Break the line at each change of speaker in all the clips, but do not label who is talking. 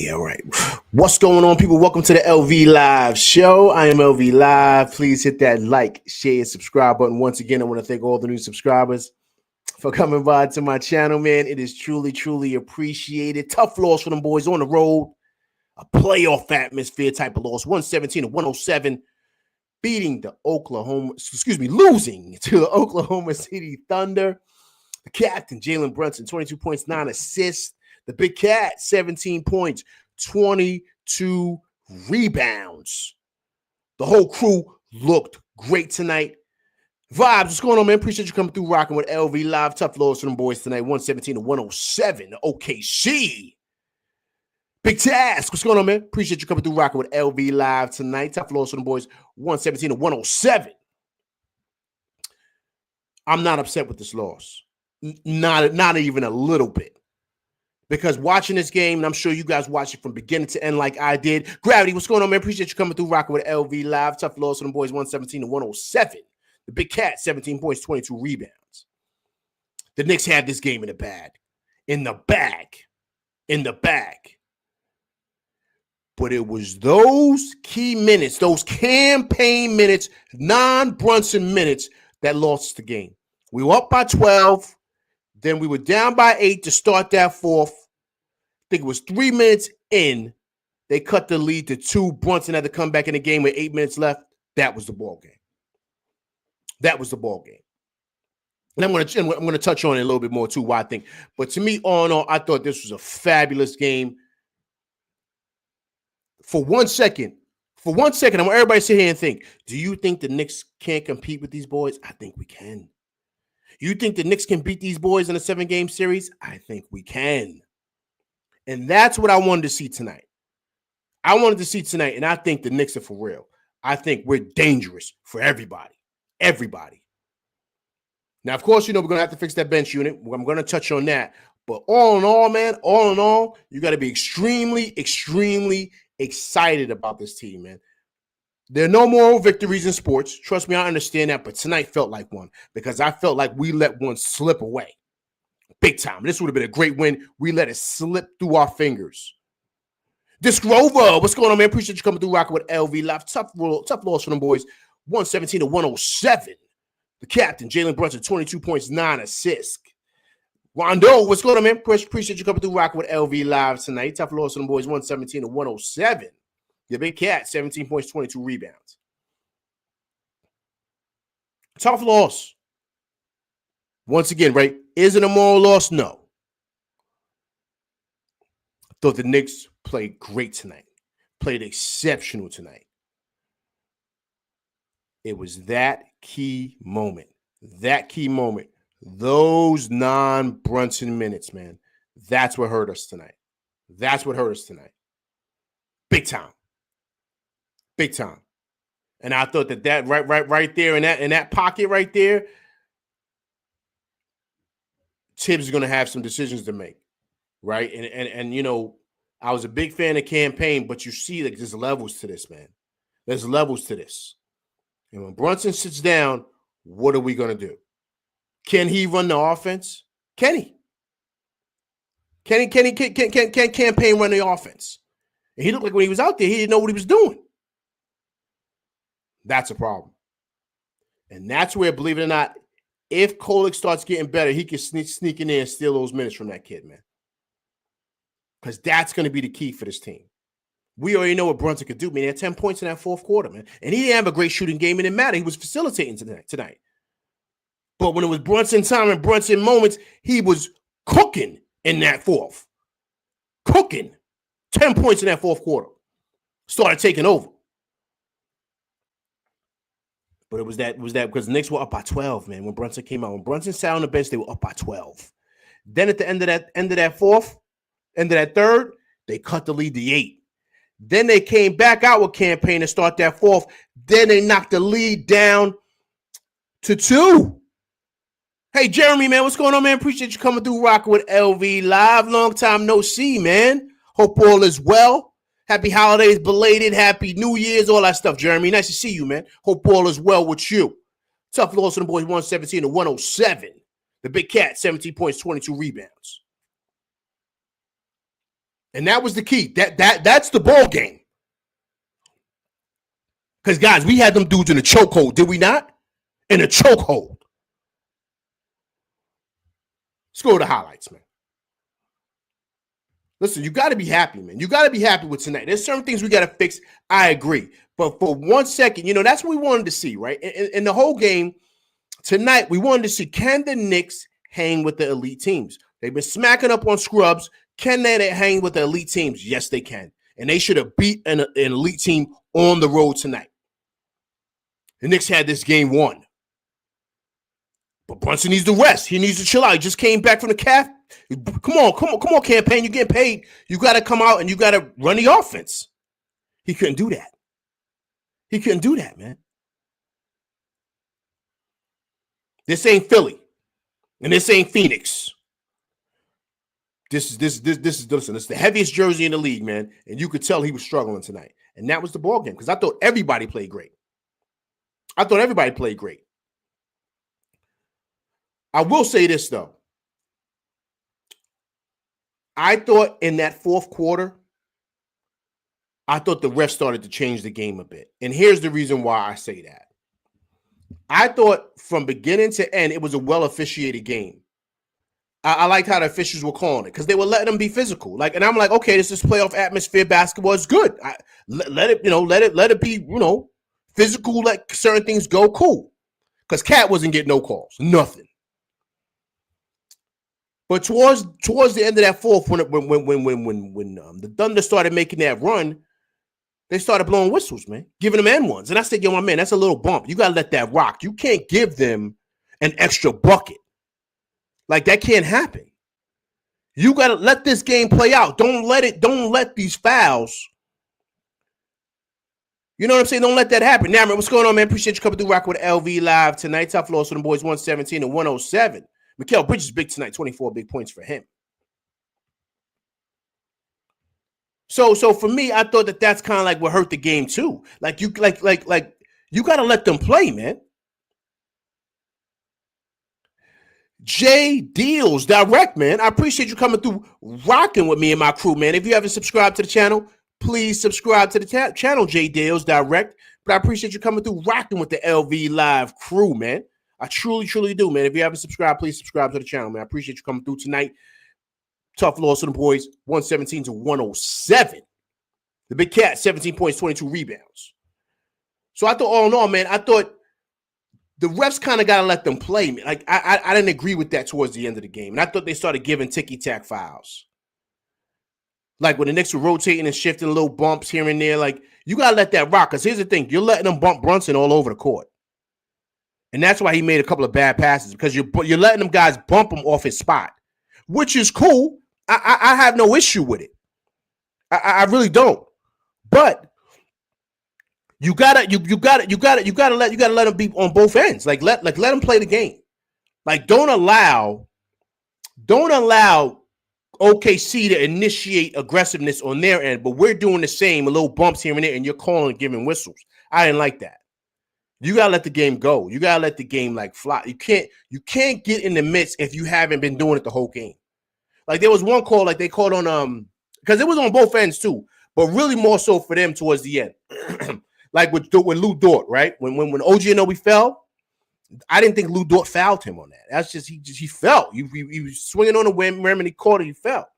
Yeah, right. What's going on, people? Welcome to the LV Live show. I am LV Live. Please hit that like, share, subscribe button. Once again, I want to thank all the new subscribers for coming by to my channel, man. It is truly, truly appreciated. Tough loss for them boys on the road. A playoff atmosphere type of loss. 117-107. Losing to the Oklahoma City Thunder. The captain, Jalen Brunson, 22 points, 9 assists. The Big Cat, 17 points, 22 rebounds. The whole crew looked great tonight. Vibes, what's going on, man? Appreciate you coming through rocking with LV Live. Tough loss for them boys tonight, 117-107. The OKC. Big task. What's going on, man? Appreciate you coming through rocking with LV Live tonight. Tough loss for them boys, 117-107. I'm not upset with this loss. Not even a little bit. Because watching this game, and I'm sure you guys watch it from beginning to end like I did. Gravity, what's going on, man? Appreciate you coming through rocking with LV Live. Tough loss for them boys, 117-107. The Big Cat, 17 points, 22 rebounds. The Knicks had this game in the bag. In the bag. But it was those key minutes, those campaign minutes, non-Brunson minutes that lost the game. We were up by 12. Then we were down by 8 to start that fourth. I think it was 3 minutes in. They cut the lead to 2. Brunson had to come back in the game with 8 minutes left. That was the ball game. And I'm going to touch on it a little bit more too, why I think. But to me, all in all, I thought this was a fabulous game. For one second, I want everybody to sit here and think, do you think the Knicks can't compete with these boys? I think we can. You think the Knicks can beat these boys in a 7-game series? I think we can. And that's what I wanted to see tonight. And I think the Knicks are for real. I think we're dangerous for everybody. Now, of course, we're going to have to fix that bench unit. I'm going to touch on that. But all in all, you got to be extremely, extremely excited about this team, man. There are no moral victories in sports. Trust me, I understand that. But tonight felt like one because I felt like we let one slip away. Big time. This would have been a great win. We let it slip through our fingers. Disc Rover, what's going on, man? Appreciate you coming through rocking with LV Live. Tough loss for them boys. 117-107. The captain, Jalen Brunson, 22 points, 9 assists. Rondo, what's going on, man? Appreciate you coming through rocking with LV Live tonight. Tough loss for them boys. 117-107. The Big Cat, 17 points, 22 rebounds. Tough loss. Once again, right? Is it a moral loss? No. I thought the Knicks played great tonight. Played exceptional tonight. It was that key moment. Those non-Brunson minutes, man. That's what hurt us tonight. Big time. And I thought that right there in that pocket right there, Tibbs is going to have some decisions to make, right? And you know, I was a big fan of campaign, but you see that there's levels to this, man. There's levels to this. And when Brunson sits down, what are we going to do? Can he run the offense? Can he? Can campaign run the offense? And he looked like when he was out there, he didn't know what he was doing. That's a problem. And that's where, believe it or not, if Kolek starts getting better, he can sneak in there and steal those minutes from that kid, man. Because that's going to be the key for this team. We already know what Brunson could do, man. He had 10 points in that fourth quarter, man. And he didn't have a great shooting game. It didn't matter. He was facilitating tonight. But when it was Brunson time and Brunson moments, he was cooking in that fourth. 10 points in that fourth quarter. Started taking over. But it was that because the Knicks were up by 12, man, when Brunson came out. When Brunson sat on the bench, they were up by 12. Then at the end of that third, they cut the lead to 8. Then they came back out with campaign to start that fourth. Then they knocked the lead down to 2. Hey, Jeremy, man, what's going on, man? Appreciate you coming through rocking with LV Live. Long time no see, man. Hope all is well. Happy holidays, belated. Happy New Year's, all that stuff, Jeremy. Nice to see you, man. Hope all is well with you. Tough loss to the boys, 117-107. The Big Cat, 17 points, 22 rebounds. And that was the key. That's the ball game. Because, guys, we had them dudes in a chokehold, did we not? In a chokehold. Let's go to the highlights, man. Listen, you got to be happy, man. You got to be happy with tonight. There's certain things we got to fix. I agree. But for 1 second, that's what we wanted to see, right? In the whole game tonight, we wanted to see, can the Knicks hang with the elite teams? They've been smacking up on scrubs. Can they hang with the elite teams? Yes, they can. And they should have beat an elite team on the road tonight. The Knicks had this game won. But Brunson needs to rest. He needs to chill out. He just came back from the calf. Come on, campaign. You're getting paid. You got to come out and you got to run the offense. He couldn't do that. He couldn't do that, man. This ain't Philly. And this ain't Phoenix. This is listen, it's the heaviest jersey in the league, man. And you could tell he was struggling tonight. And that was the ball game because I thought everybody played great. I will say this, though. I thought in that fourth quarter, I thought the refs started to change the game a bit. And here's the reason why I say that. I thought from beginning to end, it was a well-officiated game. I liked how the officials were calling it because they were letting them be physical. And I'm like, okay, this is playoff atmosphere. Basketball is good. Let it be, physical. Let certain things go. Cool. Because Cat wasn't getting no calls, nothing. But towards the end of that fourth, when the Thunder started making that run, they started blowing whistles, man, giving them N1s. And I said, yo, my man, that's a little bump. You got to let that rock. You can't give them an extra bucket. That can't happen. You got to let this game play out. Don't let these fouls. You know what I'm saying? Don't let that happen. Now, man, what's going on, man? Appreciate you coming through rocking with LV Live tonight. Tough loss for the boys, 117 and 107. Mikal Bridges big tonight, 24 big points for him. So for me, I thought that's kind of like what hurt the game too. You got to let them play, man. J Deals Direct, man. I appreciate you coming through, rocking with me and my crew, man. If you haven't subscribed to the channel, please subscribe to the channel, J Deals Direct. But I appreciate you coming through, rocking with the LV Live crew, man. I truly, truly do, man. If you haven't subscribed, please subscribe to the channel, man. I appreciate you coming through tonight. Tough loss to the boys, 117 to 107. The Big Cat, 17 points, 22 rebounds. So I thought, all in all, man, I thought the refs kind of got to let them play. I didn't agree with that towards the end of the game. And I thought they started giving ticky-tack fouls. When the Knicks were rotating and shifting little bumps here and there, you got to let that rock. Because here's the thing. You're letting them bump Brunson all over the court. And that's why he made a couple of bad passes. Because you're letting them guys bump him off his spot. Which is cool. I have no issue with it. I really don't. But you gotta let them be on both ends. Let them play the game. Don't allow OKC to initiate aggressiveness on their end, but we're doing the same, a little bumps here and there, and you're calling and giving whistles. I didn't like that. You gotta let the game go. You gotta let the game fly. You can't get in the midst if you haven't been doing it the whole game. There was one call, they called on because it was on both ends too, but really more so for them towards the end. With Lou Dort, right? When OG Anunoby fell, I didn't think Lou Dort fouled him on that. That's just he fell. He was swinging on the rim and he caught it. He fell.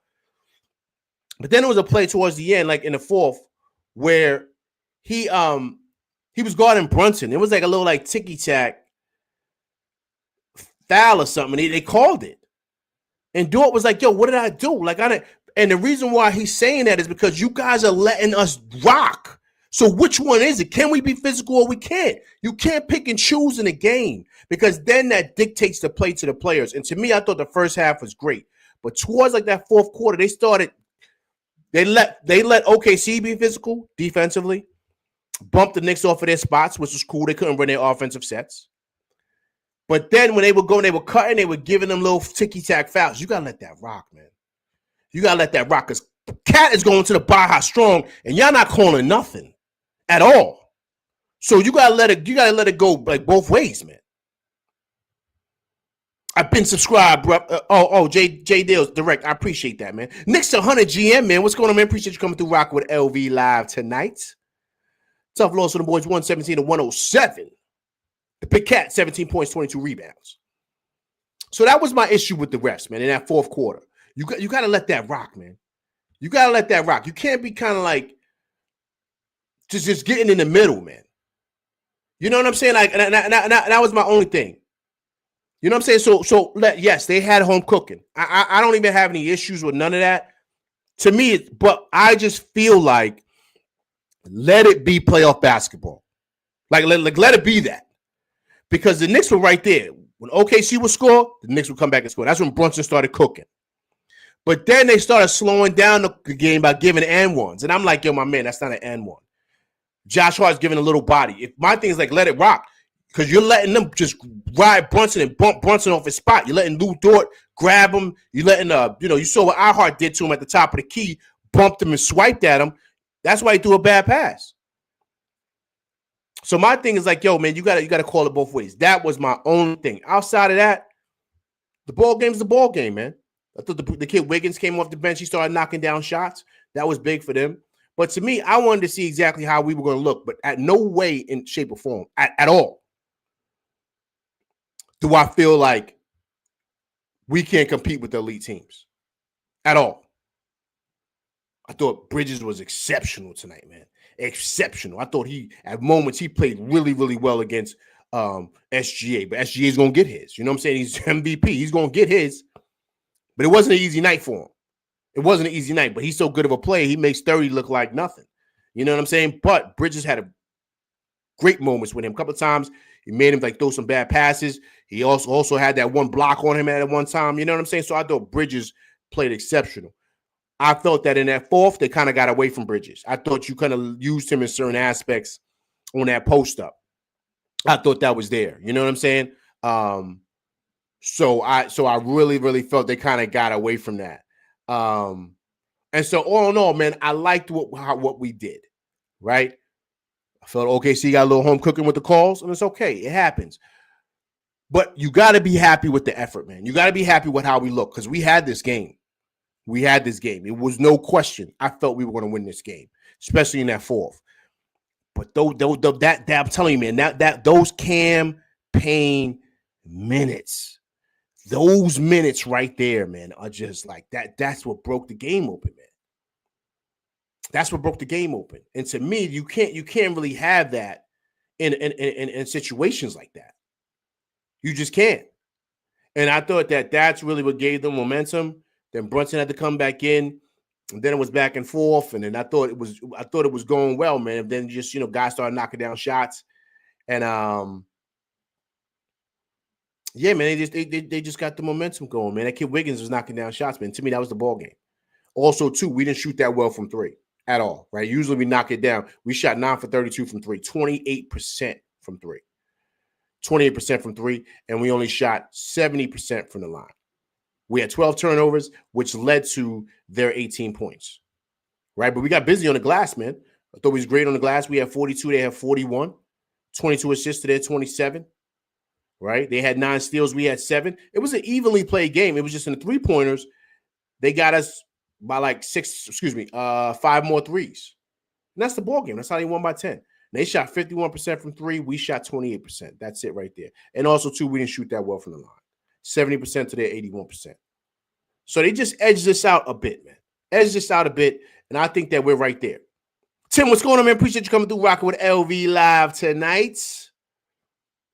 But then there was a play towards the end, in the fourth, where he was guarding Brunson. It was a little ticky tack foul or something. They called it, and Dort was like, "Yo, what did I do?" And the reason why he's saying that is because you guys are letting us rock. So which one is it? Can we be physical or we can't? You can't pick and choose in a game because then that dictates the play to the players. And to me, I thought the first half was great. But towards that fourth quarter, they let OKC be physical defensively, bumped the Knicks off of their spots, which was cool. They couldn't run their offensive sets. But then when they were going, they were cutting, they were giving them little ticky-tack fouls. You got to let that rock, man. You got to let that rock because Cat is going to the Baja strong, and y'all not calling nothing at all. So you gotta let it go both ways, man. I've been subscribed, bro. J Deals direct. I appreciate that, man. Knicks to 100 GM, man. What's going on, man? Appreciate you coming through rocking with LV live tonight. Tough loss for the boys, 117 to 107. The Big Cat, 17 points, 22 rebounds. So that was my issue with the refs, man, in that fourth quarter. You got to let that rock, man. You got to let that rock. You can't be kind of like just getting in the middle, man. You know what I'm saying? Like, and that was my only thing. You know what I'm saying? Yes, they had home cooking. I don't even have any issues with none of that. To me, but I just feel like let it be playoff basketball. Like let it be that. Because the Knicks were right there. When OKC would score, the Knicks would come back and score. That's when Brunson started cooking. But then they started slowing down the game by giving and-ones. And I'm like, yo, my man, that's not an and-one. Josh Hart's giving a little body. If my thing is like, let it rock. Because you're letting them just ride Brunson and bump Brunson off his spot. You're letting Lou Dort grab him. You're letting, you saw what iHeart did to him at the top of the key, bumped him and swiped at him. That's why he threw a bad pass. So my thing is like, yo, man, you gotta call it both ways. That was my only thing. Outside of that, the ball game's the ball game, man. I thought the kid Wiggins came off the bench. He started knocking down shots. That was big for them. But to me, I wanted to see exactly how we were going to look, but at no way in shape or form, at all, do I feel like we can't compete with the elite teams. At all. I thought Bridges was exceptional tonight, man. Exceptional. I thought at moments, he played really, really well against SGA. But SGA is going to get his. You know what I'm saying? He's MVP. He's going to get his. But it wasn't an easy night for him. It wasn't an easy night. But he's so good of a player, he makes 30 look like nothing. You know what I'm saying? But Bridges had a great moments with him. A couple of times, he made him like throw some bad passes. He also had that one block on him at one time. You know what I'm saying? So I thought Bridges played exceptional. I felt that in that fourth, they kind of got away from Bridges. I thought you kind of used him in certain aspects on that post-up. I thought that was there. You know what I'm saying? So I really, really felt they kind of got away from that. And so all in all, man, I liked what we did, right? I felt OKC got a little home cooking with the calls, and it's okay. It happens. But you got to be happy with the effort, man. You got to be happy with how we look because we had this game. We had this game. It was no question. I felt we were going to win this game, especially in that fourth. But that I'm telling you, man, that those campaign minutes, those minutes right there, man, are just like that. That's what broke the game open, man. That's what broke the game open. And to me, you can't really have that in situations like that. You just can't. And I thought that's really what gave them momentum. Then Brunson had to come back in, and then it was back and forth. And then I thought it was going well, man. And then just guys started knocking down shots, and yeah, man, they just got the momentum going, man. That kid Wiggins was knocking down shots, man. To me, that was the ball game. Also, too, we didn't shoot that well from three at all, right? Usually we knock it down. We shot 9 for 32 from three, 28% from three. 28% from three, and we only shot 70% from the line. We had 12 turnovers, which led to their 18 points, right? But we got busy on the glass, man. I thought we was great on the glass. We had 42. They had 41. 22 assists to their 27, right? They had 9 steals. We had 7. It was an evenly played game. It was just in the three-pointers. They got us by like 5 more threes. And that's the ball game. That's how they won by 10. They shot 51% from three. We shot 28%. That's it right there. And also, too, we didn't shoot that well from the line. 70% to their 81%. So they just edged this out a bit, man. Edged this out a bit, and I think that we're right there. Tim, what's going on, man? Appreciate you coming through rocking with LV Live tonight.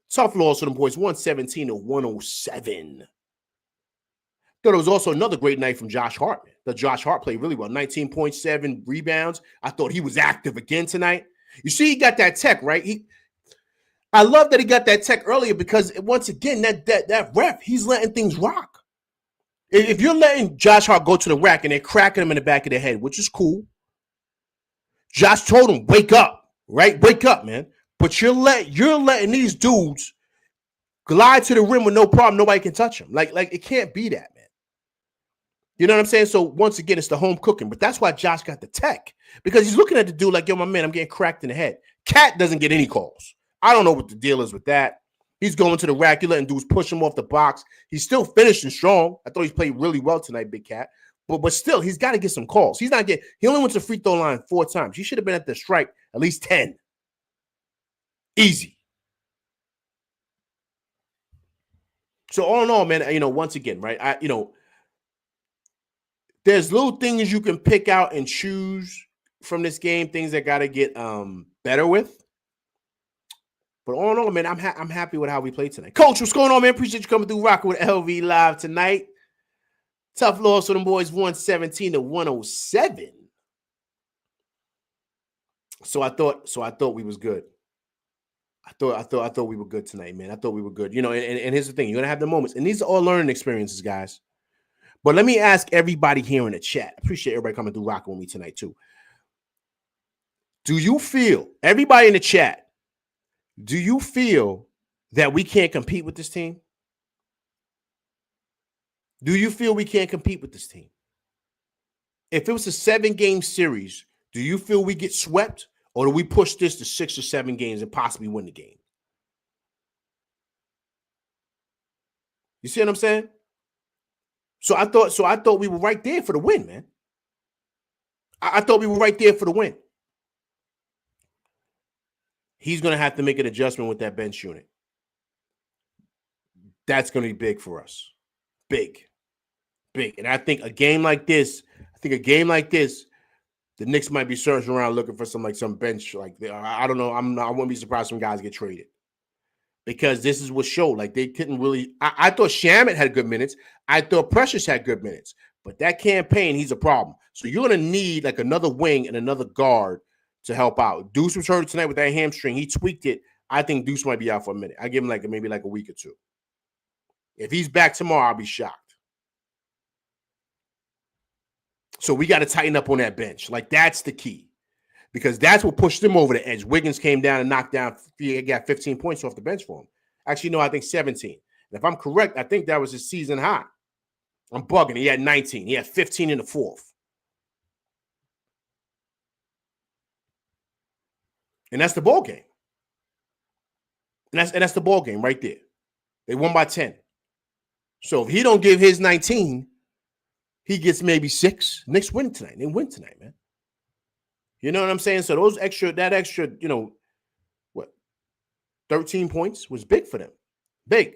Tough loss for them boys, 117 to 107. Thought it was also another great night from Josh Hart, man. The Josh Hart played really well. 19.7 rebounds. I thought he was active again tonight. You see, he got that tech, right? I love that he got that tech earlier because once again, that ref, he's letting things rock. If you're letting Josh Hart go to the rack and they're cracking him in the back of the head, which is cool, Josh told him, wake up, right? Wake up, man. But you're letting these dudes glide to the rim with no problem. Nobody can touch him. Like it can't be that, man. You know what I'm saying? So once again, it's the home cooking. But that's why Josh got the tech. Because he's looking at the dude like, yo, my man, I'm getting cracked in the head. Cat doesn't get any calls. I don't know what the deal is with that. He's going to the rack. You letting dudes push him off the box. He's still finishing strong. I thought he played really well tonight, Big Cat. But still, he's got to get some calls. He only went to the free throw line 4 times. He should have been at the strike at least 10. Easy. So all in all, man, once again, right? There's little things you can pick out and choose from this game, things that got to get better with. But all in all, man, I'm happy with how we played tonight. Coach, what's going on, man? Appreciate you coming through rocking with LV Live tonight. Tough loss for them boys, 117-107. So I thought we was good. I thought we were good tonight, man. I thought we were good. And here's the thing: you're gonna have the moments, and these are all learning experiences, guys. But let me ask everybody here in the chat. I appreciate everybody coming through rocking with me tonight too. Do you feel, everybody in the chat? Do you feel that we can't compete with this team? Do you feel we can't compete with this team? If it was a 7-game series, do you feel we get swept, or do we push this to 6 or 7 games and possibly win the game? You see what I'm saying? So I thought we were right there for the win, man. I thought we were right there for the win. He's going to have to make an adjustment with that bench unit. That's going to be big for us. Big. And I think a game like this, the Knicks might be searching around looking for some bench. I don't know. I wouldn't be surprised some guys get traded. Because this is what showed. They couldn't really. I thought Shamet had good minutes. I thought Precious had good minutes. But that campaign, he's a problem. So you're going to need another wing and another guard to help out. Deuce was hurt tonight with that hamstring. He tweaked it. I think Deuce might be out for a minute. I give him maybe a week or 2. If he's back tomorrow, I'll be shocked. So we got to tighten up on that bench. That's the key. Because that's what pushed him over the edge. Wiggins came down and knocked down. He got 15 points off the bench for him. Actually, no, I think 17. And if I'm correct, I think that was his season high. I'm bugging. He had 19. He had 15 in the fourth. And that's the ball game. And that's the ball game right there. They won by 10. So if he don't give his 19, he gets maybe 6. Knicks win tonight. They win tonight, man. You know what I'm saying? So that extra, 13 points was big for them. Big.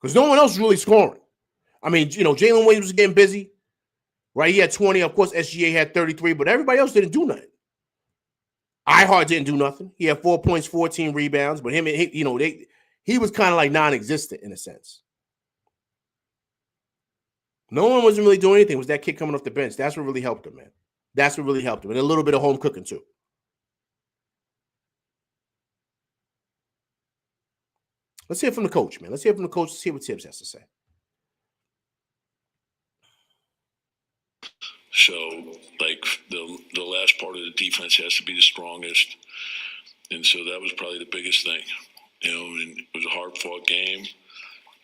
Because no one else was really scoring. I mean, Jalen Williams was getting busy, right? He had 20. Of course, SGA had 33, but everybody else didn't do nothing. Ihart didn't do nothing. He had 4 points, 14 rebounds, but he was kind of non-existent in a sense. No one wasn't really doing anything. It was that kid coming off the bench. That's what really helped him, man. That's what really helped him. And a little bit of home cooking, too. Let's hear from the coach, man. Let's hear from the coach. Let's hear what Tibbs has to say.
So, the last part of the defense has to be the strongest. And so that was probably the biggest thing. And it was a hard-fought game.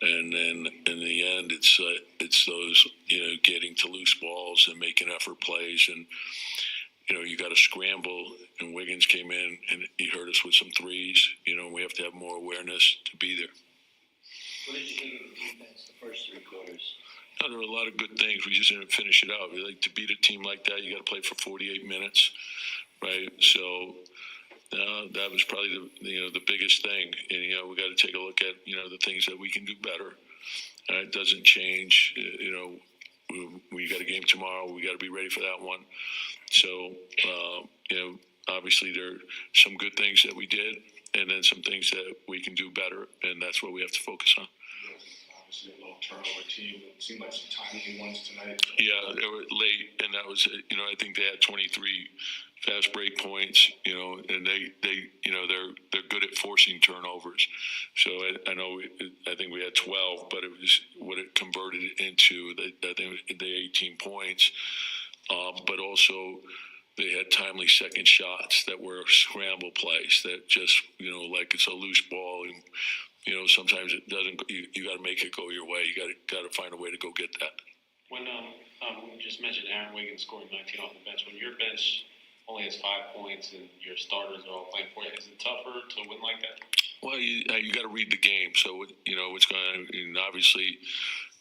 And then in the end, it's those, getting to loose balls and making effort plays. And, you got to scramble. And Wiggins came in and he hurt us with some threes. We have to have more awareness to be there.
What did you think of the defense the first 3 quarters?
No, there were a lot of good things. We just didn't finish it out. To beat a team like that, you got to play for 48 minutes, right? So that was probably the biggest thing. And we got to take a look at the things that we can do better. It doesn't change. We got a game tomorrow. We got to be ready for that one. So obviously there are some good things that we did, and then some things that we can do better, and that's what we have to focus on.
Obviously a low turnover team. It seemed like some timely ones tonight.
Yeah, they were late, and that was I think they had 23 fast break points. And they're good at forcing turnovers. So I think we had 12, but it was what it converted into. I think the 18 points, but also they had timely second shots that were scramble plays that just it's a loose ball and. Sometimes it doesn't. You got to make it go your way. You got to find a way to go get that.
When you just mentioned Aaron Wiggins scoring 19 off the bench, when your bench
only has 5 points and your starters are all playing for you. Is it tougher to win like that?
Well, you got to read the game. So, what's going on. And obviously,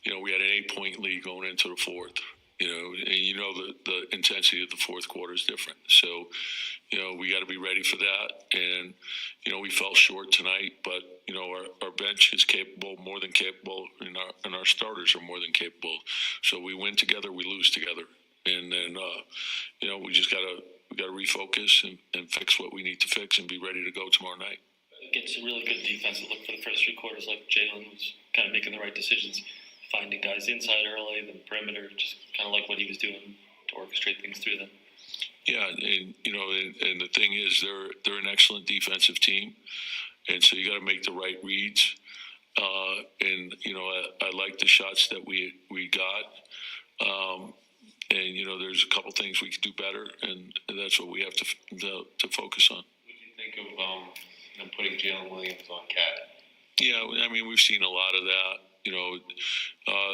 we had an 8-point lead going into the fourth. And the intensity of the fourth quarter is different. So, we got to be ready for that. And, we fell short tonight, but, our bench is capable, more than capable, and our starters are more than capable. So we win together, we lose together. And then, we just got to refocus and fix what we need to fix and be ready to go tomorrow night.
Against a really good defensive look for the first 3 quarters, like Jalen was kind of making the right decisions, finding guys inside early, then perimeter, just kind of like what he was doing to orchestrate things through them.
Yeah, and and the thing is, they're an excellent defensive team, and so you got to make the right reads. And I like the shots that we got. And there's a couple things we could do better, and that's what we have to focus on.
What do you think of putting Jalen Williams on Cat?
Yeah, I mean, we've seen a lot of that.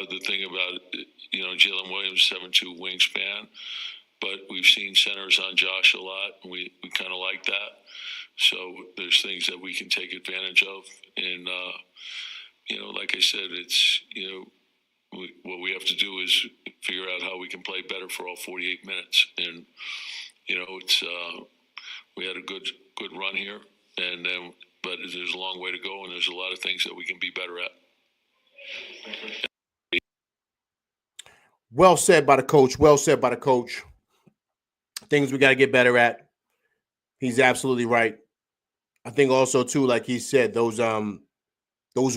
The thing about Jalen Williams, 7'2" wingspan, but we've seen centers on Josh a lot, and we kind of like that. So there's things that we can take advantage of, and like I said, it's what we have to do is figure out how we can play better for all 48 minutes, and it's we had a good run here, and then but there's a long way to go, and there's a lot of things that we can be better at.
Well said by the coach. Well said by the coach. Things we got to get better at. He's absolutely right. I think also too, like he said, those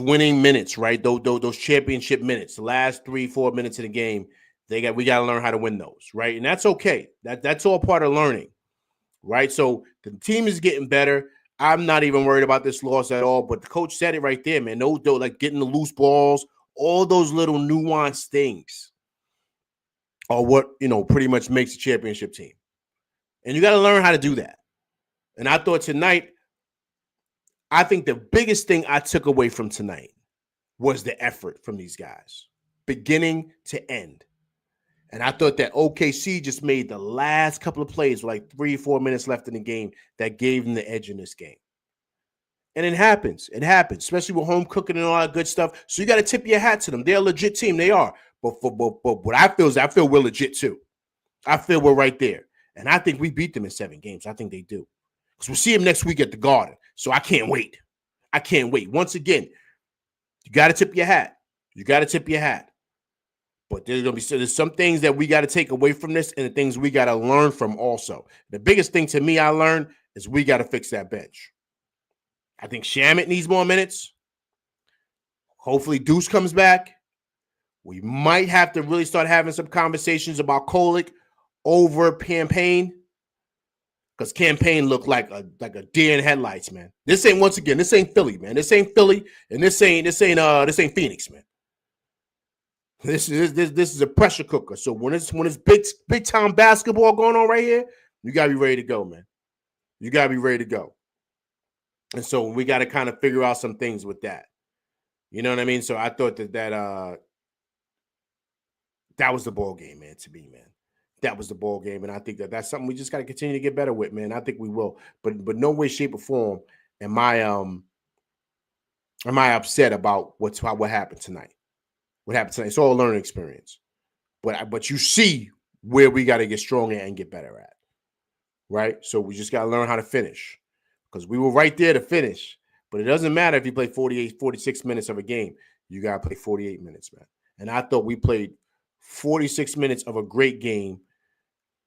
winning minutes, right? Those championship minutes, the last 3-4 minutes of the game, we got to learn how to win those, right? And that's okay. That's all part of learning, right? So the team is getting better. I'm not even worried about this loss at all. But the coach said it right there, man. Those like getting the loose balls, all those little nuanced things are what pretty much makes a championship team. And you got to learn how to do that. And I thought tonight, I think the biggest thing I took away from tonight was the effort from these guys, beginning to end. And I thought that OKC just made the last couple of plays, with like 3-4 minutes left in the game, that gave them the edge in this game. And it happens. It happens, especially with home cooking and all that good stuff. So you got to tip your hat to them. They're a legit team. They are. But what I feel is we're legit too. I feel we're right there. And I think we beat them in 7 games. I think they do. Because we'll see them next week at the Garden. So I can't wait. I can't wait. Once again, you got to tip your hat. You got to tip your hat. But there's some things that we got to take away from this, and the things we got to learn from also. The biggest thing to me I learned is we got to fix that bench. I think Shamet needs more minutes. Hopefully Deuce comes back. We might have to really start having some conversations about Kolick over Campaign, because Campaign looked like a deer in headlights, man. This ain't Philly, man. This ain't Philly, and this ain't Phoenix, man. This is a pressure cooker. So when it's big time basketball going on right here, you gotta be ready to go, man. You gotta be ready to go. And so we got to kind of figure out some things with that. You know what I mean? So I thought that was the ball game, man. To me, man, that was the ball game, and I think that's something we just got to continue to get better with, man. I think we will, but no way, shape, or form am I upset about what happened tonight. What happened tonight? It's all a learning experience, but you see where we got to get stronger and get better at, right? So we just got to learn how to finish, because we were right there to finish. But it doesn't matter if you play 48, 46 minutes of a game. You got to play 48 minutes, man. And I thought we played 46 minutes of a great game,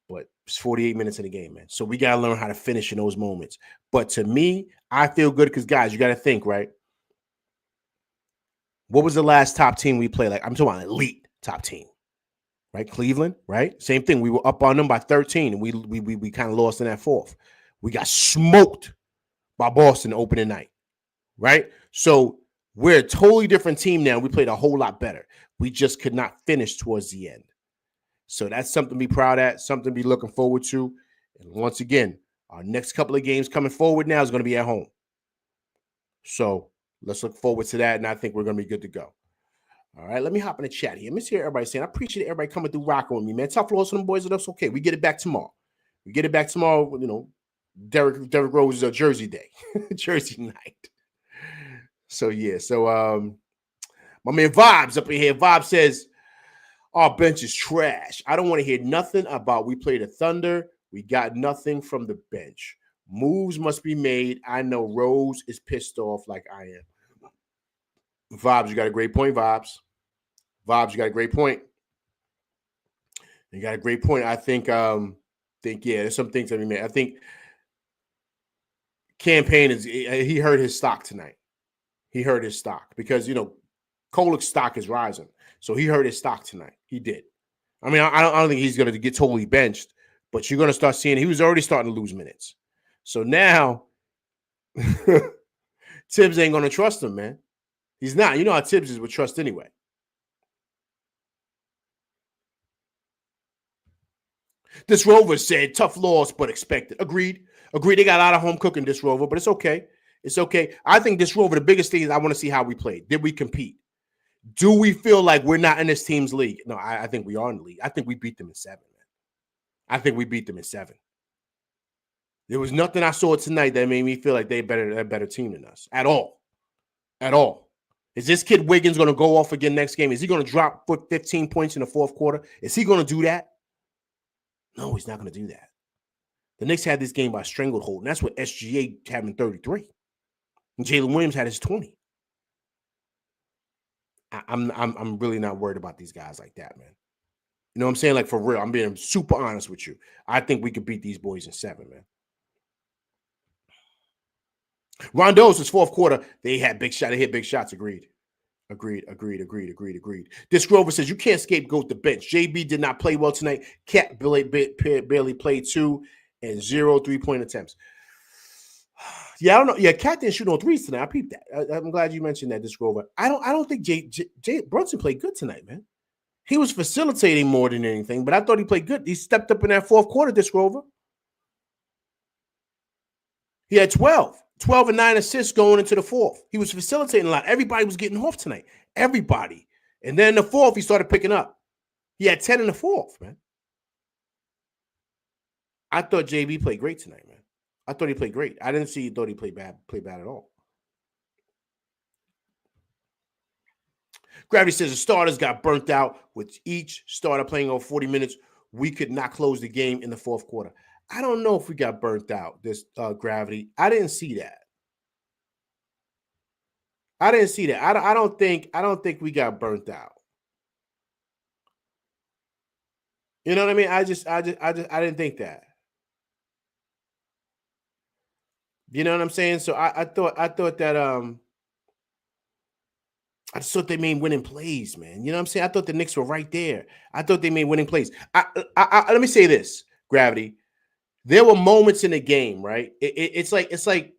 but it's 48 minutes in the game, man. So we got to learn how to finish in those moments. But to me, I feel good because, guys, you got to think, right? What was the last top team we played? Like, I'm talking about elite top team, right? Cleveland, right? Same thing. We were up on them by 13, and we kind of lost in that fourth. We got smoked by Boston opening night, right? So we're a totally different team now. We played a whole lot better. We just could not finish towards the end. So that's something to be proud at, something to be looking forward to. And once again, our next couple of games coming forward now is going to be at home. So let's look forward to that, and I think we're going to be good to go. All right, let me hop in the chat here. Let me hear everybody saying, I appreciate everybody coming through rocking with me, man. Tough loss on them boys, but that's okay. We get it back tomorrow. We get it back tomorrow. You know, Derrick Rose Jersey Day, Jersey night. So yeah. So my man Vibes up in here. Vibes says our bench is trash. I don't want to hear nothing about we played the Thunder. We got nothing from the bench. Moves must be made. I know Rose is pissed off like I am. Vibes, you got a great point, Vibes. Vibes, you got a great point. You got a great point. I think yeah, there's some things that we made. I think Campaign he hurt his stock tonight. He hurt his stock because, you know, Kolik's stock is rising. So he hurt his stock tonight. He did. I mean, I don't think he's going to get totally benched, but you're going to start seeing he was already starting to lose minutes. So now Tibbs ain't going to trust him, man. He's not. You know how Tibbs is with trust anyway. This Rover said, tough loss, but expected. Agreed. They got a lot of home cooking, this Rover, but it's okay. It's okay. I think this Rover, the biggest thing is I want to see how we played. Did we compete? Do we feel like we're not in this team's league? No, I think we are in the league. I think we beat them in 7, man. I think we beat them in 7. There was nothing I saw tonight that made me feel like they're a better team than us. At all. At all. Is this kid Wiggins going to go off again next game? Is he going to drop 15 points in the fourth quarter? Is he going to do that? No, he's not going to do that. The Knicks had this game by stranglehold, and that's what SGA having 33. And Jalen Williams had his 20. I'm really not worried about these guys like that, man. You know what I'm saying? Like, for real, I'm being super honest with you. I think we could beat these boys in 7, man. Rondo's his fourth quarter. They had big shot. They hit big shots. Agreed. This Grover says you can't scapegoat the bench. JB did not play well tonight. Cat barely played 2 and 0 3-point attempts. Yeah, I don't know. Yeah, Cat didn't shoot on threes tonight. I peeped that. I'm glad you mentioned that, this Grover. I don't think Jay Brunson played good tonight, man. He was facilitating more than anything, but I thought he played good. He stepped up in that fourth quarter, this Grover. He had 12 and 9 assists going into the fourth. He was facilitating a lot. Everybody was getting off tonight. Everybody. And then in the fourth, he started picking up. He had 10 in the fourth, man. I thought JB played great tonight, man. I thought he played great. I didn't see he thought he played bad at all. Gravity says the starters got burnt out with each starter playing over 40 minutes. We could not close the game in the fourth quarter. I don't know if we got burnt out, this Gravity. I didn't see that. I don't think we got burnt out. You know what I mean? I didn't think that. You know what I'm saying? So I thought that I just thought they made winning plays, man. You know what I'm saying? I thought the Knicks were right there. I thought they made winning plays. Let me say this, Gravity. There were moments in the game, right? It's like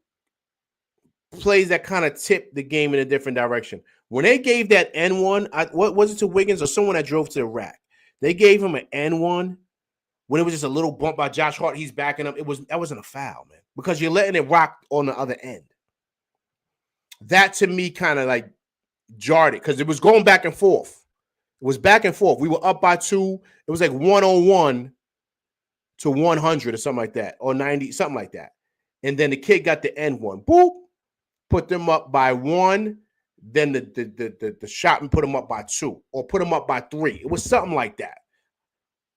plays that kind of tipped the game in a different direction. When they gave that N1, what was it to Wiggins or someone that drove to the rack? They gave him an N1 when it was just a little bump by Josh Hart. He's backing up. That wasn't a foul, man, because you're letting it rock on the other end. That to me kind of like jarred it because it was going back and forth. It was back and forth. We were up by 2. It was like 101 to 100 or something like that, or 90, something like that. And then the kid got the N1. Boop. Put them up by 1. Then the shot and put them up by 2 or put them up by 3. It was something like that.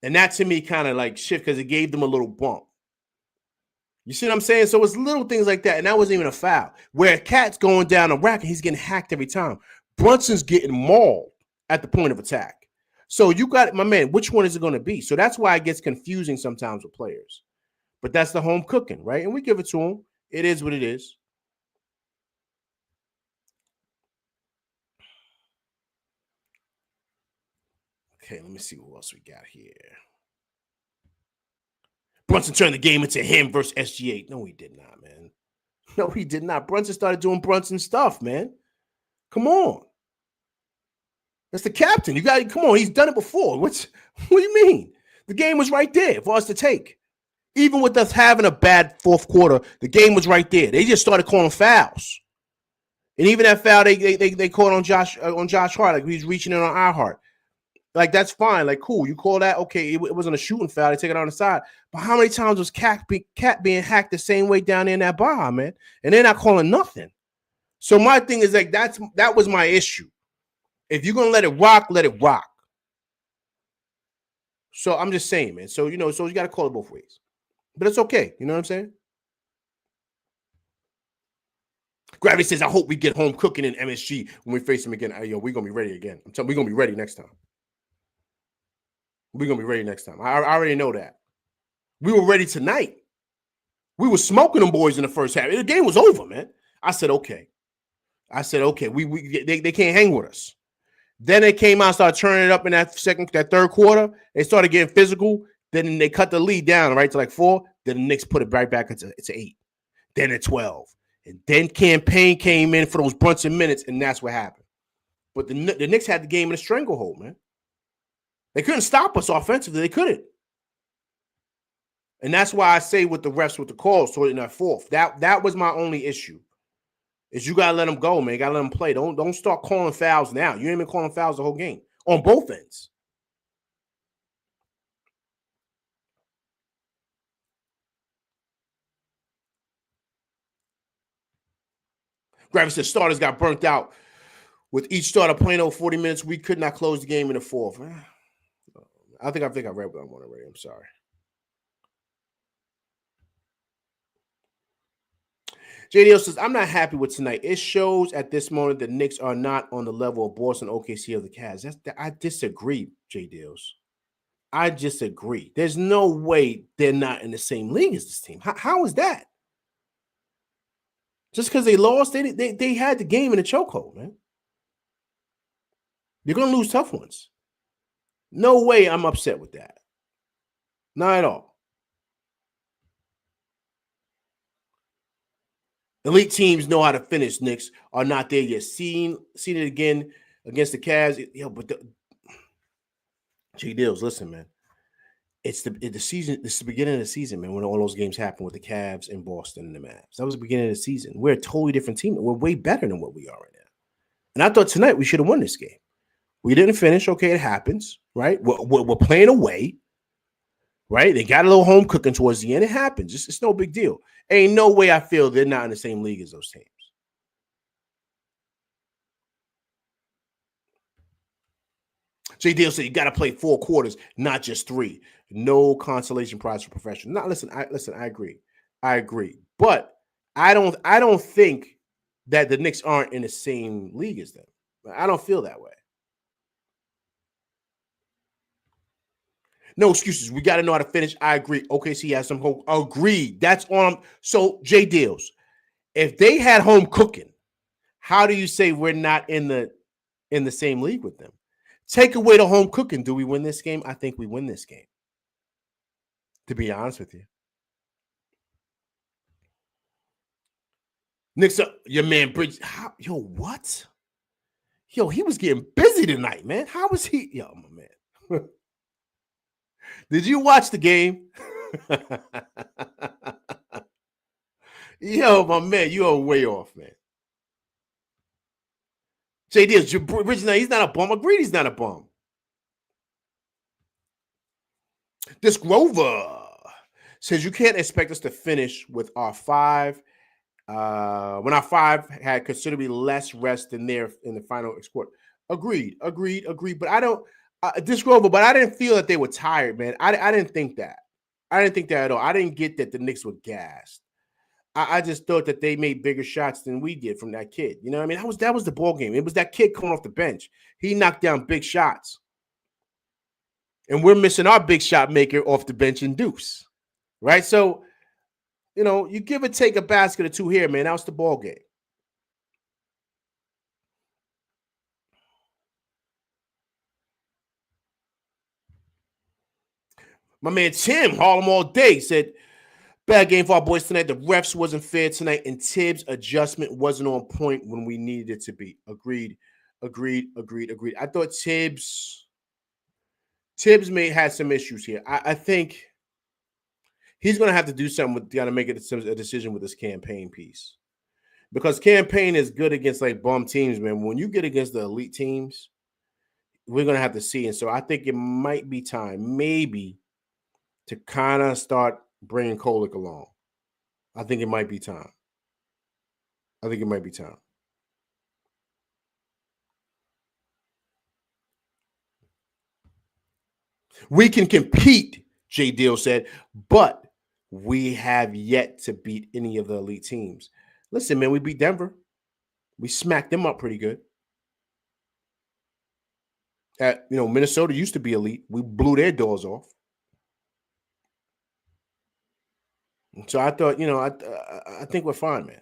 And that to me kind of like shift because it gave them a little bump. You see what I'm saying? So it's little things like that. And that wasn't even a foul. Where Cat's going down the rack and he's getting hacked every time. Brunson's getting mauled at the point of attack. So you got it, my man. Which one is it going to be? So that's why it gets confusing sometimes with players. But that's the home cooking, right? And we give it to them. It is what it is. Okay, let me see what else we got here. Brunson turned the game into him versus SGA. No, he did not, man. No, he did not. Brunson started doing Brunson stuff, man. Come on. That's the captain. You got to come on. He's done it before. What do you mean? The game was right there for us to take. Even with us having a bad fourth quarter, the game was right there. They just started calling fouls. And even that foul they called on Josh Hart, like he's reaching in on our heart. Like, that's fine. Like, cool. You call that, okay, it wasn't a shooting foul. They take it on the side. But how many times was Cat being hacked the same way down there in that bar, man? And they're not calling nothing. So my thing is, like, that was my issue. If you're going to let it rock, let it rock. So I'm just saying, man. So, you got to call it both ways. But it's okay. You know what I'm saying? Gravity says, I hope we get home cooking in MSG when we face them again. We're going to be ready again. I'm telling you, we're going to be ready next time. We're going to be ready next time. I already know that. We were ready tonight. We were smoking them boys in the first half. The game was over, man. I said, okay. They can't hang with us. Then they came out, started turning it up in that third quarter. They started getting physical. Then they cut the lead down, right, to like 4. Then the Knicks put it right back into 8. Then at 12. And then Campaign came in for those bunch of minutes, and that's what happened. But the Knicks had the game in a stranglehold, man. They couldn't stop us offensively. They couldn't. And that's why I say with the refs, with the calls, so in that fourth, that was my only issue. Is you gotta let them go, man. You gotta let them play. Don't start calling fouls now. You ain't been calling fouls the whole game on both ends. Gravity said starters got burnt out. With each starter playing over 40 minutes, we could not close the game in the fourth. I think I read what I want to read. I'm sorry. JDL says, I'm not happy with tonight. It shows at this moment the Knicks are not on the level of Boston, OKC, or the Cavs. I disagree, JDLs. I disagree. There's no way they're not in the same league as this team. How is that? Just because they lost, they had the game in a chokehold, man. You're going to lose tough ones. No way I'm upset with that. Not at all. Elite teams know how to finish. Knicks are not there yet. Seen it again against the Cavs. But J Dills, listen, man. It's the season. It's the beginning of the season, man. When all those games happen with the Cavs and Boston and the Mavs, that was the beginning of the season. We're a totally different team. We're way better than what we are right now. And I thought tonight we should have won this game. We didn't finish. Okay, it happens, right? We're playing away, right? They got a little home cooking towards the end. It happens. It's no big deal. Ain't no way I feel they're not in the same league as those teams. JDL said you got to play 4 quarters, not just 3. No consolation prize for professionals. Now, listen. I agree. But I don't think that the Knicks aren't in the same league as them. I don't feel that way. No excuses. We got to know how to finish. I agree. OKC has some hope. Agreed. That's on. So, J Deals, if they had home cooking, how do you say we're not in the same league with them? Take away the home cooking. Do we win this game? I think we win this game. To be honest with you. Knicks up, your man Bridge. What? He was getting busy tonight, man. How was he? Yo, my man. Did you watch the game? Yo, my man, you are way off, man. JD, Bridge, he's not a bum. Agreed, he's not a bum. This Grover says you can't expect us to finish with our 5 when our 5 had considerably less rest than there in the final score. Agreed. But I don't this Grover, but I didn't feel that they were tired, man. I didn't think that. I didn't think that at all. I didn't get that the Knicks were gassed. I just thought that they made bigger shots than we did from that kid. You know what I mean? That was the ball game. It was that kid coming off the bench. He knocked down big shots. And we're missing our big shot maker off the bench in Deuce. Right? So, you give or take a basket or 2 here, man. That was the ball game. My man Tim, Harlem all day, said, bad game for our boys tonight. The refs wasn't fair tonight, and Tibbs' adjustment wasn't on point when we needed it to be. Agreed. I thought Tibbs may have some issues here. I think he's going to have to do something with, got to make a decision with this campaign piece. Because campaign is good against like bum teams, man. When you get against the elite teams, we're going to have to see. And so I think it might be time, maybe, to kind of start bringing Kolek along. I think it might be time. I think it might be time. We can compete, J. Deal said, but we have yet to beat any of the elite teams. Listen, man, we beat Denver. We smacked them up pretty good. Minnesota used to be elite. We blew their doors off. So I thought, I think we're fine, man.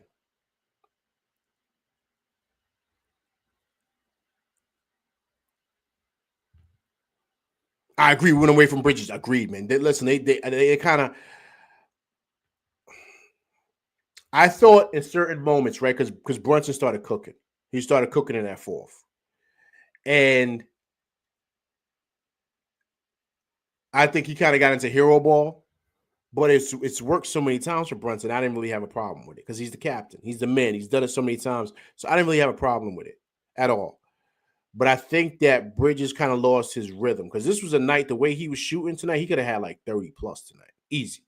I agree. We went away from Bridges. Agreed, man. They kind of. I thought in certain moments, right, because Brunson started cooking. He started cooking in that fourth, and I think he kind of got into hero ball. But it's worked so many times for Brunson. I didn't really have a problem with it because he's the captain. He's the man. He's done it so many times. So I didn't really have a problem with it at all. But I think that Bridges kind of lost his rhythm because this was a night, the way he was shooting tonight, he could have had like 30 plus tonight. Easy.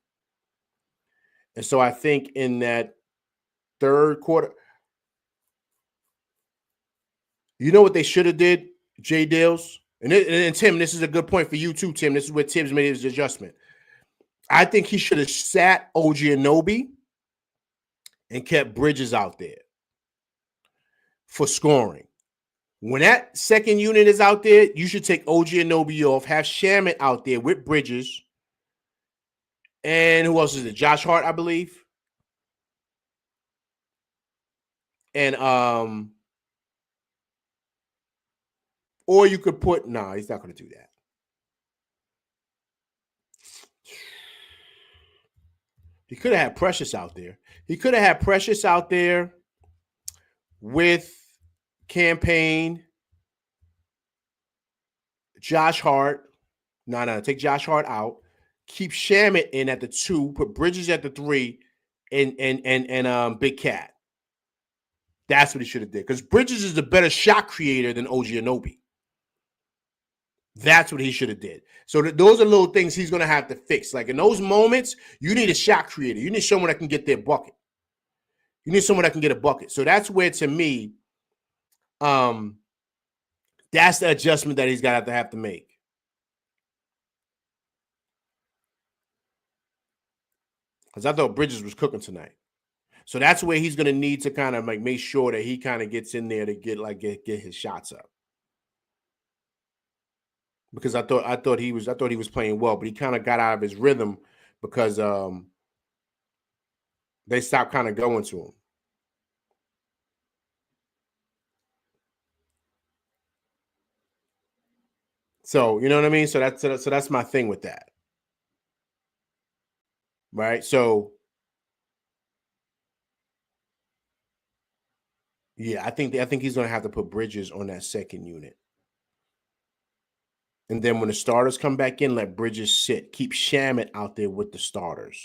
And so I think in that third quarter, you know what they should have did, J. Dales? And Tim, this is a good point for you too, Tim. This is where Tibbs made his adjustment. I think he should have sat OG Anunoby and kept Bridges out there for scoring. When that second unit is out there, you should take OG Anunoby off, have Shamet out there with Bridges. And who else is it? Josh Hart, I believe. And or you could put, he's not going to do that. He could have had Precious out there. He could have had Precious out there with Campaign, Josh Hart. No, take Josh Hart out. Keep Shamet in at the 2. Put Bridges at the 3, and Big Cat. That's what he should have did. Because Bridges is the better shot creator than OG Anunoby. That's what he should have did. So those are little things he's going to have to fix. Like in those moments, you need a shot creator. You need someone that can get their bucket. You need someone that can get a bucket. So that's where, to me, that's the adjustment that he's got to have to make. Because I thought Bridges was cooking tonight. So that's where he's going to need to kind of like make sure that he kind of gets in there to get his shots up. Because I thought he was playing well, but he kind of got out of his rhythm because they stopped kind of going to him. So you know what I mean. So that's my thing with that, right? So yeah, I think he's going to have to put Bridges on that second unit. And then when the starters come back in, let Bridges sit. Keep Shamet out there with the starters.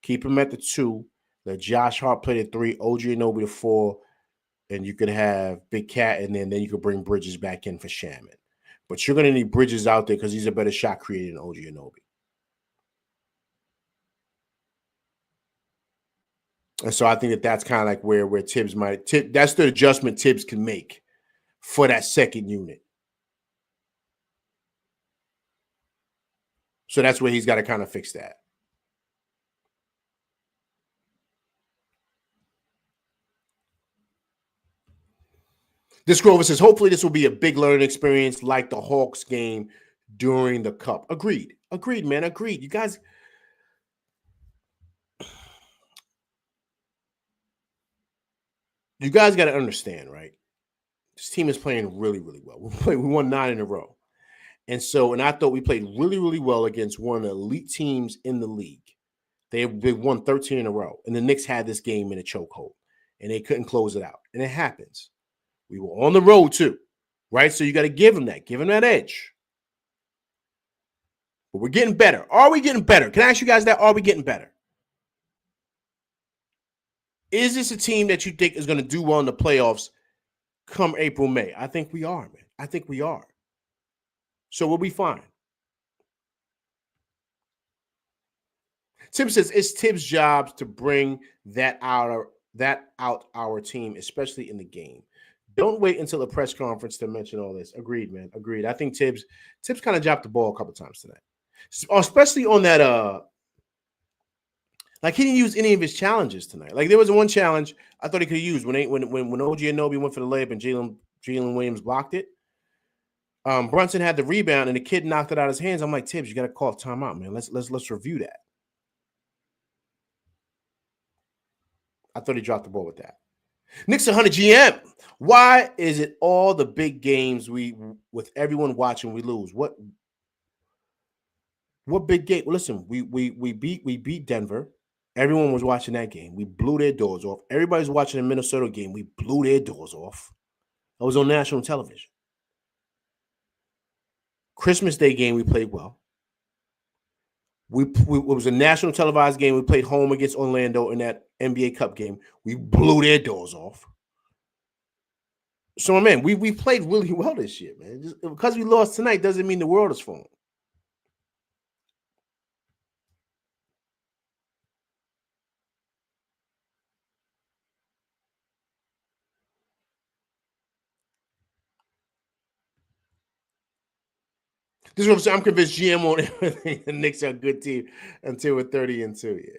Keep him at the 2. Let Josh Hart play the 3, OG Anunoby the 4, and you could have Big Cat, and then you could bring Bridges back in for Shamet. But you're going to need Bridges out there because he's a better shot creator than OG Anunoby. And so I think that's kind of like where Tibbs that's the adjustment Tibbs can make for that second unit. So that's where he's got to kind of fix that. This Grover says, hopefully this will be a big learning experience like the Hawks game during the Cup. Agreed, man. Agreed. You guys got to understand, right? This team is playing really, really well. We won 9 in a row. And I thought we played really, really well against one of the elite teams in the league. They won 13 in a row. And the Knicks had this game in a chokehold. And they couldn't close it out. And it happens. We were on the road too, right? So you got to give them that edge. But we're getting better. Are we getting better? Can I ask you guys that? Are we getting better? Is this a team that you think is going to do well in the playoffs come April, May? I think we are, man. I think we are. So we'll be fine. Tim says it's Tibbs' job to bring that out our team, especially in the game. Don't wait until the press conference to mention all this. Agreed, man. Agreed. I think Tibbs kind of dropped the ball a couple times tonight, especially on that. Like he didn't use any of his challenges tonight. Like there was one challenge I thought he could have used when OG Anunoby went for the layup and Jalen Williams blocked it. Brunson had the rebound and the kid knocked it out of his hands. I'm like, Tibbs, you got to call a timeout, man. Let's review that. I thought he dropped the ball with that. Knicks 100 GM. Why is it all the big games with everyone watching we lose? What big game? Well, listen, we beat Denver. Everyone was watching that game. We blew their doors off. Everybody's watching the Minnesota game. We blew their doors off. I was on national television. Christmas Day game, we played well. It was a national televised game. We played home against Orlando in that NBA Cup game. We blew their doors off. So, man, we played really well this year, man. Just because we lost tonight doesn't mean the world is falling. This is what I'm saying. I'm convinced GM on everything. The Knicks are a good team until we're 30-2. Yeah.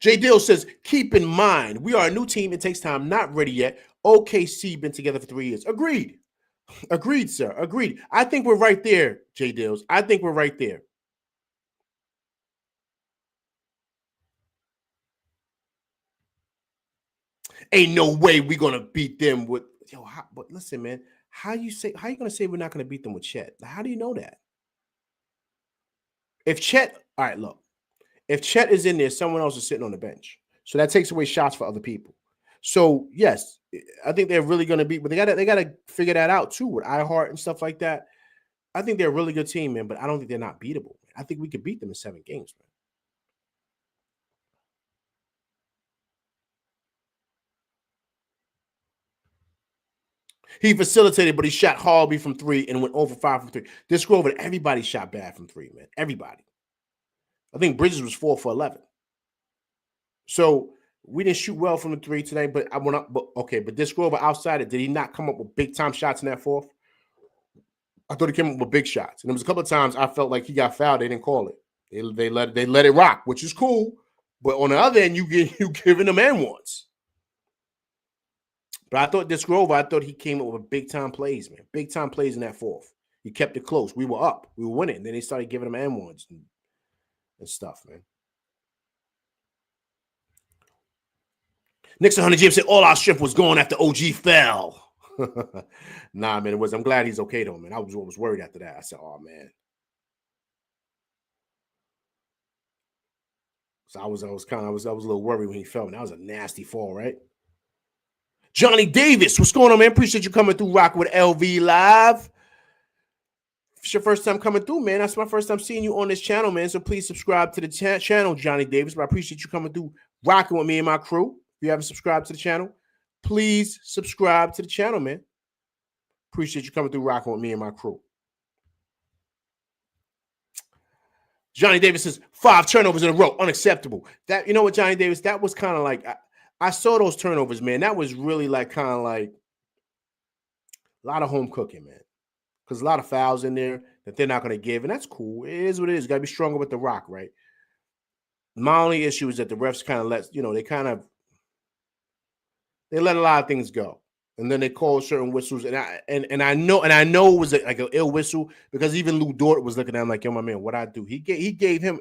Jay Dill says, keep in mind, we are a new team. It takes time. Not ready yet. OKC been together for 3 years. Agreed. Agreed, sir. Agreed. I think we're right there, Jay Dills. I think we're right there. Ain't no way we're gonna beat them with but listen, man. How you gonna say we're not gonna beat them with Chet? How do you know that? If Chet, all right, look. If Chet is in there, someone else is sitting on the bench. So that takes away shots for other people. So yes, I think they're really gonna beat, but they gotta figure that out too with iHeart and stuff like that. I think they're a really good team, man, but I don't think they're not beatable. I think we could beat them in 7 games, man. He facilitated, but he shot horribly from 3 and went over 5 from 3. This Grover, everybody shot bad from 3, man. Everybody. I think Bridges was 4 for 11. So we didn't shoot well from the 3 tonight, but I went up. But okay, but this Grover outside it, did he not come up with big time shots in that 4th? I thought he came up with big shots, and there was a couple of times I felt like he got fouled. They didn't call it. They let it rock, which is cool. But on the other end, you giving them and ones. But I thought this Grover, he came up with big time plays, man. Big time plays in that 4th. He kept it close. We were up. We were winning. Then they started giving them and ones and stuff, man. Knicks 100 GM said all our strength was going after OG fell. Nah, man, it was. I'm glad he's okay though, man. I was worried after that. I said, oh man. So I was a little worried when he fell. And that was a nasty fall, right? Johnny Davis, what's going on, man? Appreciate you coming through, rocking with LV Live. If it's your first time coming through, man, that's my first time seeing you on this channel, man. So please subscribe to the channel, Johnny Davis. But I appreciate you coming through, rocking with me and my crew. If you haven't subscribed to the channel, please subscribe to the channel, man. Appreciate you coming through, rocking with me and my crew. Johnny Davis says 5 turnovers in a row, unacceptable. That, you know what, Johnny Davis, that was kind of like, I saw those turnovers, man. That was really like kind of like a lot of home cooking, man. Because a lot of fouls in there that they're not going to give, and that's cool. It is what it is. You got to be stronger with the rock, right? My only issue is that the refs kind of let a lot of things go, and then they call certain whistles, and I know it was like an ill whistle because even Lou Dort was looking at him like, yo, my man, what I do? He gave him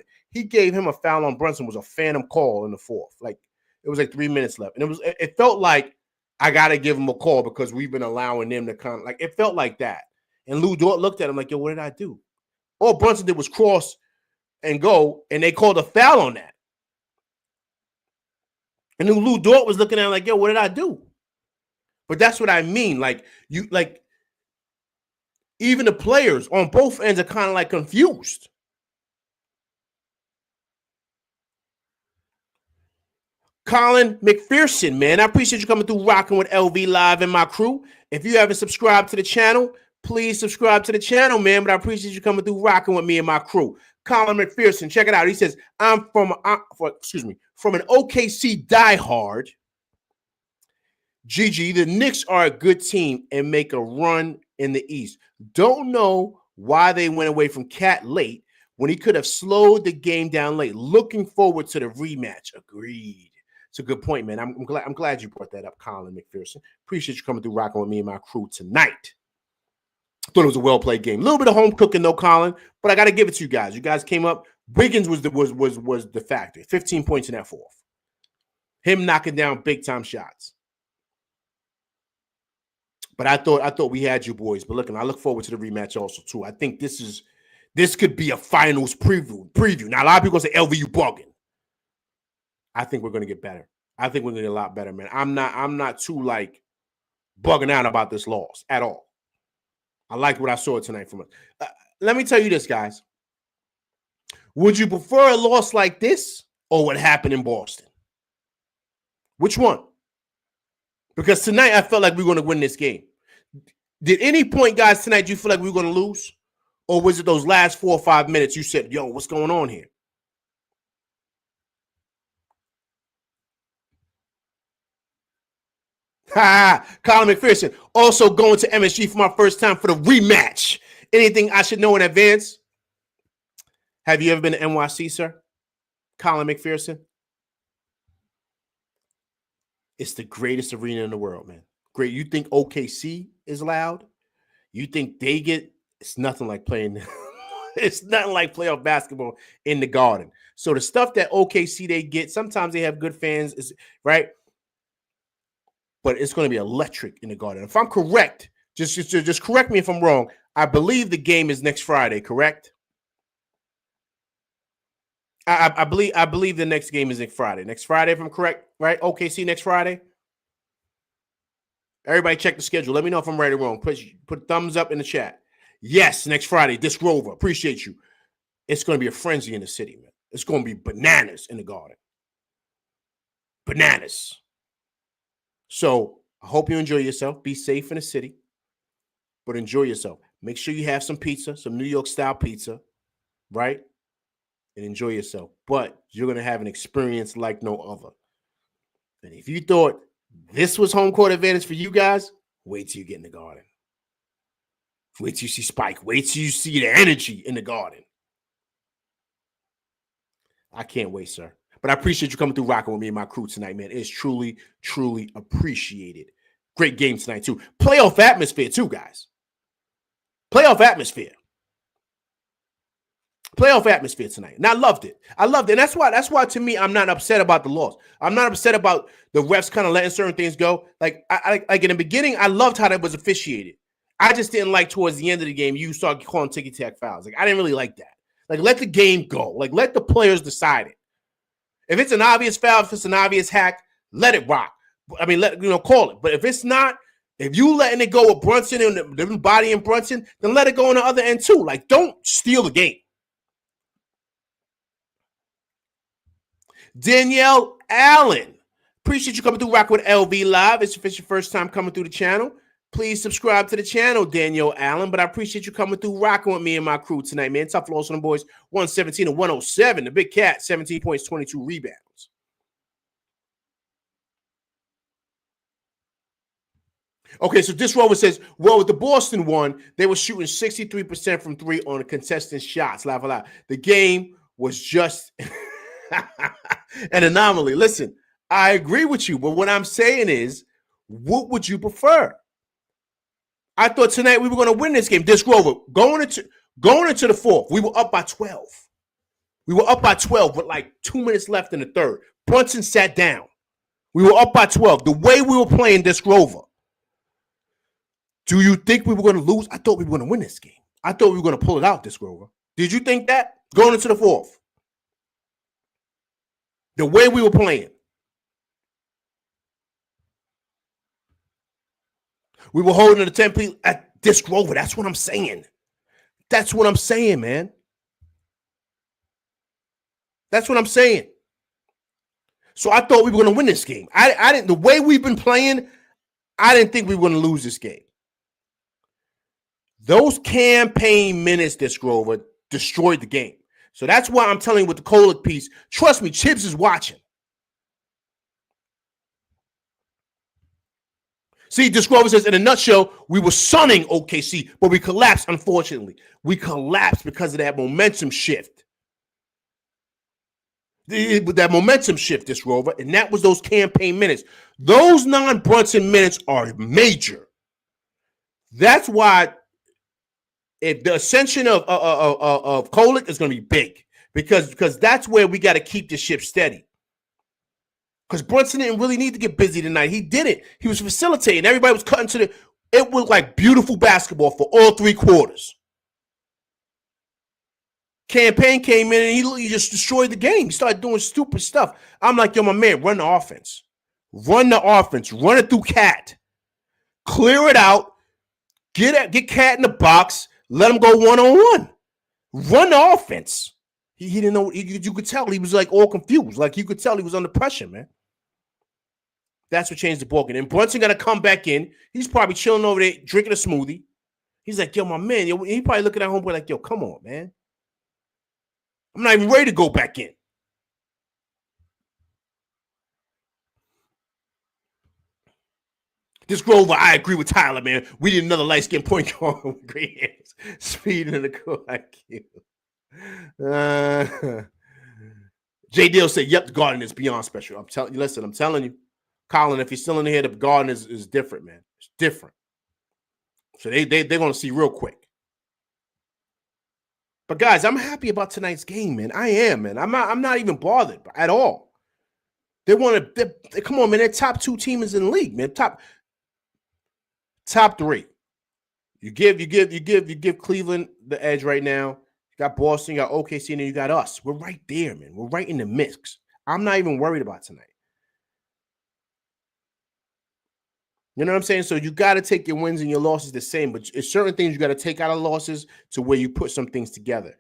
a foul on Brunson, was a phantom call in the 4th. Like it was like 3 minutes left, and it felt like I got to give him a call because we've been allowing them to come. Like it felt like that. And Lou Dort looked at him like, yo, what did I do? All Brunson did was cross and go, and they called a foul on that. And then Lou Dort was looking at him like, yo, what did I do? But that's what I mean. Like, even the players on both ends are kind of like confused. Colin McPherson, man, I appreciate you coming through, rocking with LV Live and my crew. If you haven't subscribed to the channel, please subscribe to the channel, man. But I appreciate you coming through, rocking with me and my crew. Colin McPherson, check it out. He says, I'm from an OKC diehard. GG, the Knicks are a good team and make a run in the East. Don't know why they went away from Cat late when he could have slowed the game down late. Looking forward to the rematch. Agreed. It's a good point, man. I'm glad you brought that up, Colin McPherson. Appreciate you coming through, rocking with me and my crew tonight. Thought it was a well-played game. A little bit of home cooking, though, Colin, but I got to give it to you guys. You guys came up. Wiggins was the factor. 15 points in that fourth. Him knocking down big-time shots. But I thought we had you boys. But I look forward to the rematch also, too. I think this could be a finals preview. Now, a lot of people say, LV, you bugging. I think we're going to get better. I think we're going to get a lot better, man. I'm not too, bugging out about this loss at all. I liked what I saw tonight from us. Let me tell you this, guys. Would you prefer a loss like this or what happened in Boston? Which one? Because tonight I felt like we were going to win this game. Did any point, guys, tonight you feel like we were going to lose? Or was it those last 4 or 5 minutes you said, yo, what's going on here? Colin McPherson, also going to MSG for my first time for the rematch. Anything I should know in advance? Have you ever been to NYC, sir? Colin McPherson? It's the greatest arena in the world, man. Great. You think OKC is loud? You think they get... It's nothing like playing... It's nothing like playoff basketball in the Garden. So the stuff that OKC they get, sometimes they have good fans, right? But it's going to be electric in the Garden. If I'm correct, just correct me if I'm wrong. I believe the game is next Friday, correct? I believe the next game is next Friday. Next Friday, if I'm correct, right? OKC next Friday. Everybody check the schedule. Let me know if I'm right or wrong. Put thumbs up in the chat. Yes, next Friday. Disc Rover. Appreciate you. It's going to be a frenzy in the city, man. It's going to be bananas in the Garden. Bananas. So I hope you enjoy yourself. Be safe in the city, but enjoy yourself. Make sure you have some pizza, some New York style pizza, right? And enjoy yourself. But you're going to have an experience like no other. And if you thought this was home court advantage for you guys, wait till you get in the Garden. Wait till you see Spike. Wait till you see the energy in the Garden. I can't wait, sir. But I appreciate you coming through, rocking with me and my crew tonight, man. It's truly, truly appreciated. Great game tonight, too. Playoff atmosphere, too, guys. Playoff atmosphere. Playoff atmosphere tonight. And I loved it. I loved it. And that's why to me, I'm not upset about the loss. I'm not upset about the refs kind of letting certain things go. Like in the beginning, I loved how that was officiated. I just didn't like towards the end of the game, you started calling ticky-tack fouls. Like, I didn't really like that. Like, let the game go. Like, let the players decide it. If it's an obvious foul, if it's an obvious hack, let it rock. I mean, call it. But if it's not, if you letting it go with Brunson and the body in Brunson, then let it go on the other end too. Like, don't steal the game. Danielle Allen, appreciate you coming through Rock with LV Live. If it's your first time coming through the channel, please subscribe to the channel, Danielle Allen. But I appreciate you coming through, rocking with me and my crew tonight, man. Tough loss on the boys, 117 to 107. The Big Cat, 17 points, 22 rebounds. Okay, so this Rover says, well, with the Boston one, they were shooting 63% from three on contested shots. Laugh a lot. The game was just an anomaly. Listen, I agree with you, but what I'm saying is, what would you prefer? I thought tonight we were going to win this game. Disc Rover, going into the fourth, we were up by 12. We were up by 12 with like 2 minutes left in the third. Brunson sat down. We were up by 12. The way we were playing Disc Rover, do you think we were going to lose? I thought we were going to win this game. I thought we were going to pull it out, Disc Rover. Did you think that? Going into the fourth. The way we were playing. We were holding the 10 people at Disc Rover. That's what I'm saying. That's what I'm saying, man. That's what I'm saying. So I thought we were going to win this game. I didn't. The way we've been playing, I didn't think we were going to lose this game. Those campaign minutes, this Grover, destroyed the game. So that's why I'm telling you with the Kolek piece. Trust me, Chips is watching. See, Discover says, in a nutshell, we were sunning OKC, but we collapsed, unfortunately. We collapsed because of that momentum shift. That momentum shift, this Rover, and that was those campaign minutes. Those non-Brunson minutes are major. That's why if the ascension of Kolek is going to be big because that's where we got to keep the ship steady. Because Brunson didn't really need to get busy tonight. He didn't. He was facilitating. Everybody was cutting to the. It was like beautiful basketball for all 3 quarters. Campaign came in and he just destroyed the game. He started doing stupid stuff. I'm like, yo, my man, run the offense. Run the offense. Run it through Cat. Clear it out. Get Cat in the box. Let him go one-on-one. Run the offense. He didn't know. You could tell he was like all confused. Like you could tell he was under pressure, man. That's what changed the ball game. And Brunson got to come back in. He's probably chilling over there, drinking a smoothie. He's like, yo, my man. He probably looking at homeboy like, yo, come on, man. I'm not even ready to go back in. This Grover, I agree with Tyler, man. We need another light-skinned point guard with great hands, speed, and a cool IQ. J. Deal said, yep, the Garden is beyond special. I'm telling you, Colin, if he's still in here, the Garden is different, man. It's different. So they're going to see real quick. But guys, I'm happy about tonight's game, man. I am, man. I'm not even bothered at all. They come on, man. They're top 2 teams in the league, man. Top 3. You give Cleveland the edge right now. You got Boston, you got OKC, and then you got us. We're right there, man. We're right in the mix. I'm not even worried about tonight. You know what I'm saying? So you got to take your wins and your losses the same, but it's certain things you got to take out of losses to where you put some things together.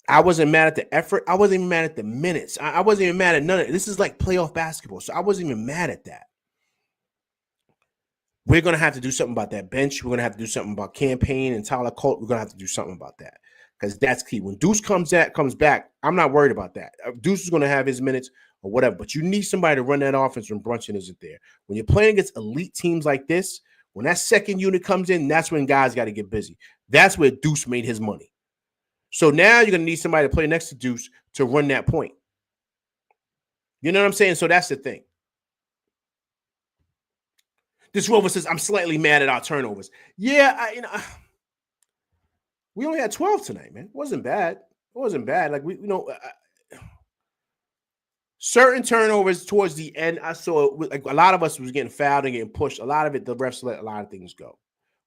I wasn't mad at the effort. I wasn't even mad at the minutes. I wasn't even mad at none of it. This is like playoff basketball, so I wasn't even mad at that. We're going to have to do something about that bench. We're going to have to do something about campaign and Tyler Colt. We're going to have to do something about that because that's key. When Deuce comes back, I'm not worried about that. Deuce is going to have his minutes or whatever, but you need somebody to run that offense when Brunson isn't there. When you're playing against elite teams like this, when that second unit comes in, that's when guys got to get busy. That's where Deuce made his money. So now you're going to need somebody to play next to Deuce to run that point. You know what I'm saying? So that's the thing. This Rover says, I'm slightly mad at our turnovers. Yeah, we only had 12 tonight, man. It wasn't bad. Like, certain turnovers towards the end, I saw like a lot of us was getting fouled and getting pushed. A lot of it, the refs let a lot of things go,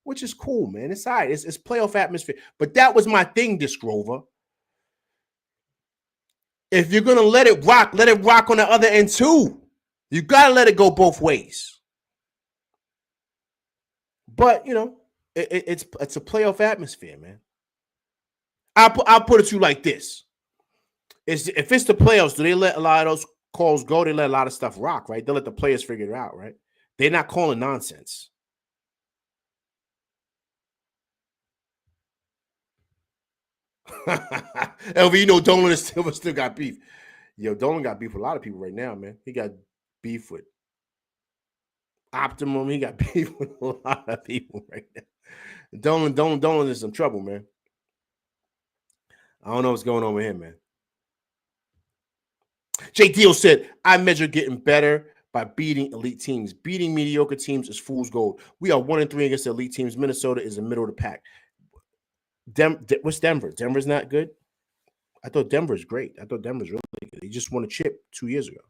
which is cool, man. It's all right. It's playoff atmosphere. But that was my thing, this Grover. If you're going to let it rock on the other end too. You got to let it go both ways. But, it's a playoff atmosphere, man. I'll put it to you like this. If it's the playoffs, do they let a lot of those calls go? They let a lot of stuff rock, right? They let the players figure it out, right? They're not calling nonsense. LV, Dolan and Silver still got beef. Yo, Dolan got beef with a lot of people right now, man. He got beef with Optimum. He got beef with a lot of people right now. Dolan is in some trouble, man. I don't know what's going on with him, man. Jay Deal said, I measure getting better by beating elite teams. Beating mediocre teams is fool's gold. We are 1-3 against elite teams. Minnesota is the middle of the pack. What's Denver? Denver's not good? I thought Denver's great. I thought Denver's really good. He just won a chip 2 years ago.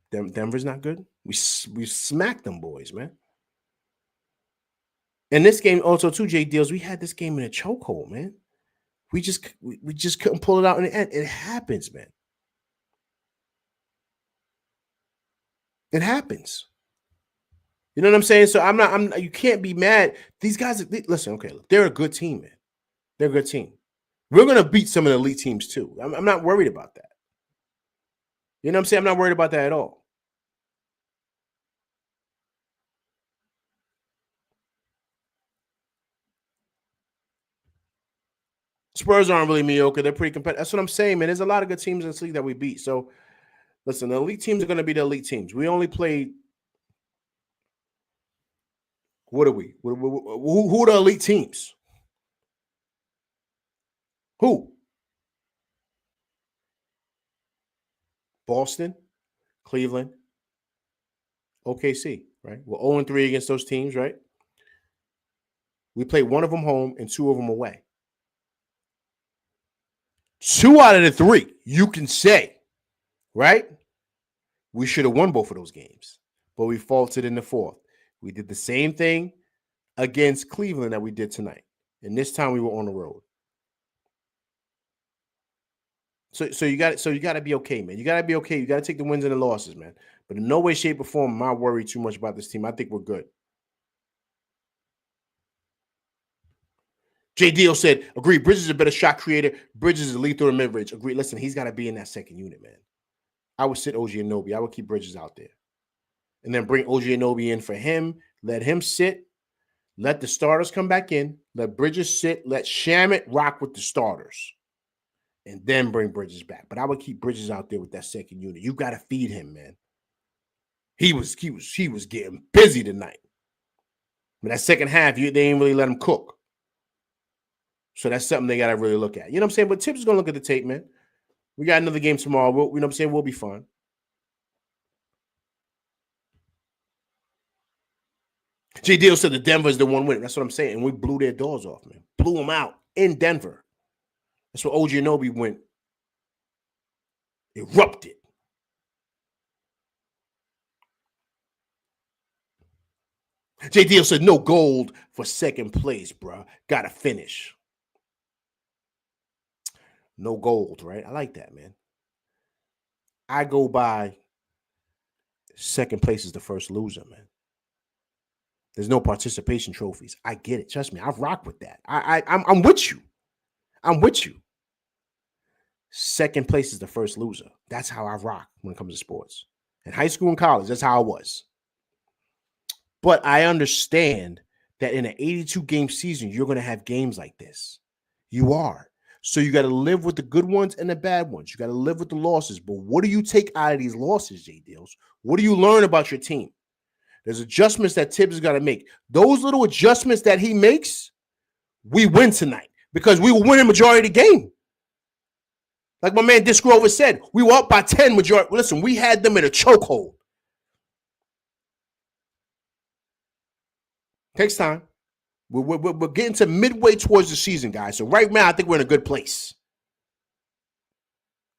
Denver's not good? We smacked them boys, man. And this game also, too, Jay Deals, we had this game in a chokehold, man. We just couldn't pull it out in the end. It happens, man. It happens. You know what I'm saying? So you can't be mad. These guys, listen, okay, look, they're a good team, man. They're a good team. We're going to beat some of the elite teams, too. I'm not worried about that. You know what I'm saying? I'm not worried about that at all. Spurs aren't really mediocre. They're pretty competitive. That's what I'm saying, man. There's a lot of good teams in this league that we beat. So, listen, the elite teams are going to be the elite teams. We only played. What are we? Who are the elite teams? Who? Boston, Cleveland, OKC, right? We're 0-3 against those teams, right? We played one of them home and two of them away. 2 out of the 3, you can say, right? We should have won both of those games, but we faltered in the 4th. We did the same thing against Cleveland that we did tonight. And this time we were on the road. So you got to be okay, man. You got to be okay. You got to take the wins and the losses, man. But in no way, shape, or form am I worried too much about this team. I think we're good. JDO said, agree, Bridges is a better shot creator. Bridges is lethal in mid-range. Agree. Listen, he's got to be in that second unit, man. I would sit OG Anunoby. I would keep Bridges out there. And then bring OG Anunoby in for him. Let him sit. Let the starters come back in. Let Bridges sit. Let Shamet rock with the starters. And then bring Bridges back. But I would keep Bridges out there with that second unit. You got to feed him, man. He was getting busy tonight. But that second half, they didn't really let him cook. So that's something they got to really look at. You know what I'm saying? But Tips is going to look at the tape, man. We got another game tomorrow. You know what I'm saying? We'll be fine. J. Deal said the Denver is the one winner. That's what I'm saying. And we blew their doors off, man. Blew them out in Denver. That's where OG Anunoby went. Erupted. J. Deal said no gold for second place, bro. Got to finish. No gold, right? I like that, man. I go by second place is the first loser, man. There's no participation trophies. I get it. Trust me. I rock with that. I'm with you. I'm with you. Second place is the first loser. That's how I rock when it comes to sports. In high school and college, that's how I was. But I understand that in an 82-game season, you're going to have games like this. You are. So you got to live with the good ones and the bad ones. You got to live with the losses. But what do you take out of these losses, J. Deals? What do you learn about your team? There's adjustments that Tibbs has got to make. Those little adjustments that he makes, we win tonight because we will win a majority of the game. Like my man Disc Grover said, we were up by 10 majority. Listen, we had them in a chokehold. Takes time. We're getting to midway towards the season, guys. So right now, I think we're in a good place.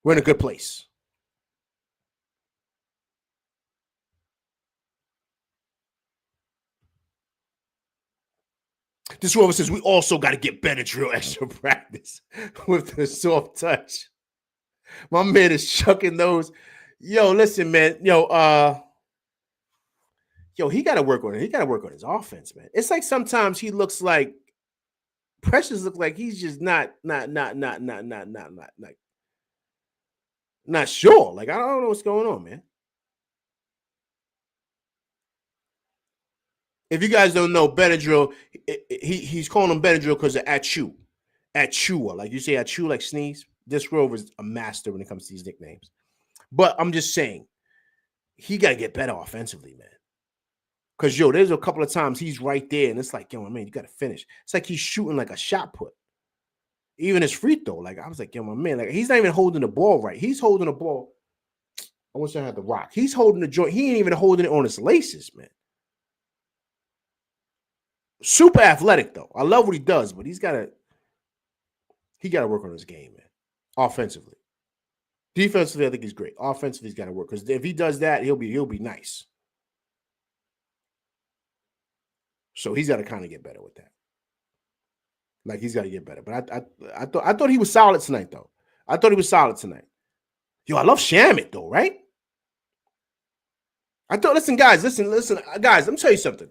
We're in a good place. This Rover says we also got to get better drill extra practice with the soft touch. My man is chucking those. Yo, listen, man. Yo, he got to work on it. He got to work on his offense, man. It's like sometimes he looks like Precious look like he's just not sure. Like, I don't know what's going on, man. If you guys don't know, Benadryl, he's calling him Benadryl because of Achoo. Achua. Like you say Achoo, like sneeze. This Rover's a master when it comes to these nicknames. But I'm just saying, he got to get better offensively, man. Because, there's a couple of times he's right there, and it's like, man, you got to finish. It's like he's shooting like a shot put. Even his free throw. Like, I was like, my man, like, he's not even holding the ball right. He's holding the ball. I wish I had the rock. He's holding the joint. He ain't even holding it on his laces, man. Super athletic, though. I love what he does, but he got to work on his game, man. Offensively. Defensively, I think he's great. Offensively, he's got to work. Because if he does that, he'll be nice. So he's got to kind of get better with that. Like, he's got to get better. But I thought he was solid tonight, though. I thought he was solid tonight. Yo, I love Shamet, though, right? Listen, guys, let me tell you something.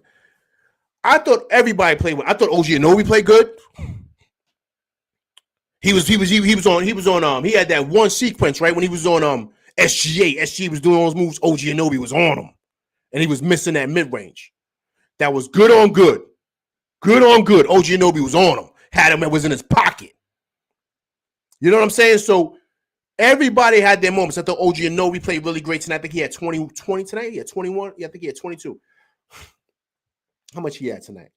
I thought everybody played well. I thought OG Anunoby played good. He had that one sequence, right? When he was on SGA. SGA was doing all those moves. OG Anunoby was on him. And he was missing that mid-range. That was good on good. Good on good. OG Anunoby was on him. Had him, it was in his pocket. You know what I'm saying? So everybody had their moments. I thought OG Anunoby played really great tonight. I think he had 20 tonight. He had 21. Yeah, I think he had 22. How much he had tonight?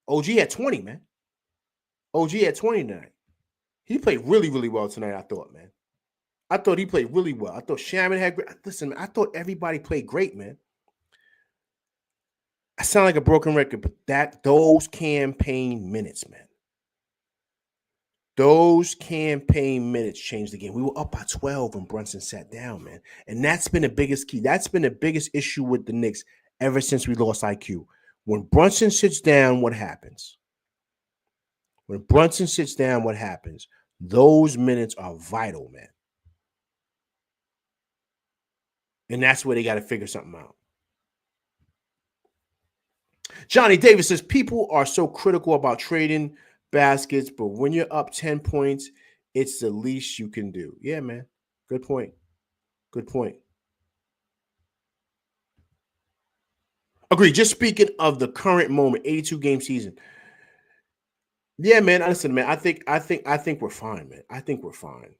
OG had 20, man. OG had 20 tonight. He played really, really well tonight, I thought, man. I thought he played really well. I thought Shaman had great. Listen, man, I thought everybody played great, man. I sound like a broken record, but those campaign minutes, man. Those campaign minutes changed the game. We were up by 12 when Brunson sat down, man. And that's been the biggest key. That's been the biggest issue with the Knicks ever since we lost IQ. When Brunson sits down, what happens? When Brunson sits down, what happens? Those minutes are vital, man. And that's where they got to figure something out. Johnny Davis says, people are so critical about trading baskets, but when you're up 10 points, it's the least you can do. Yeah, man. Good point. Good point. Agree. Just speaking of the current moment, 82-game season. Yeah, man. Listen, man. I think we're fine, man. I think we're fine.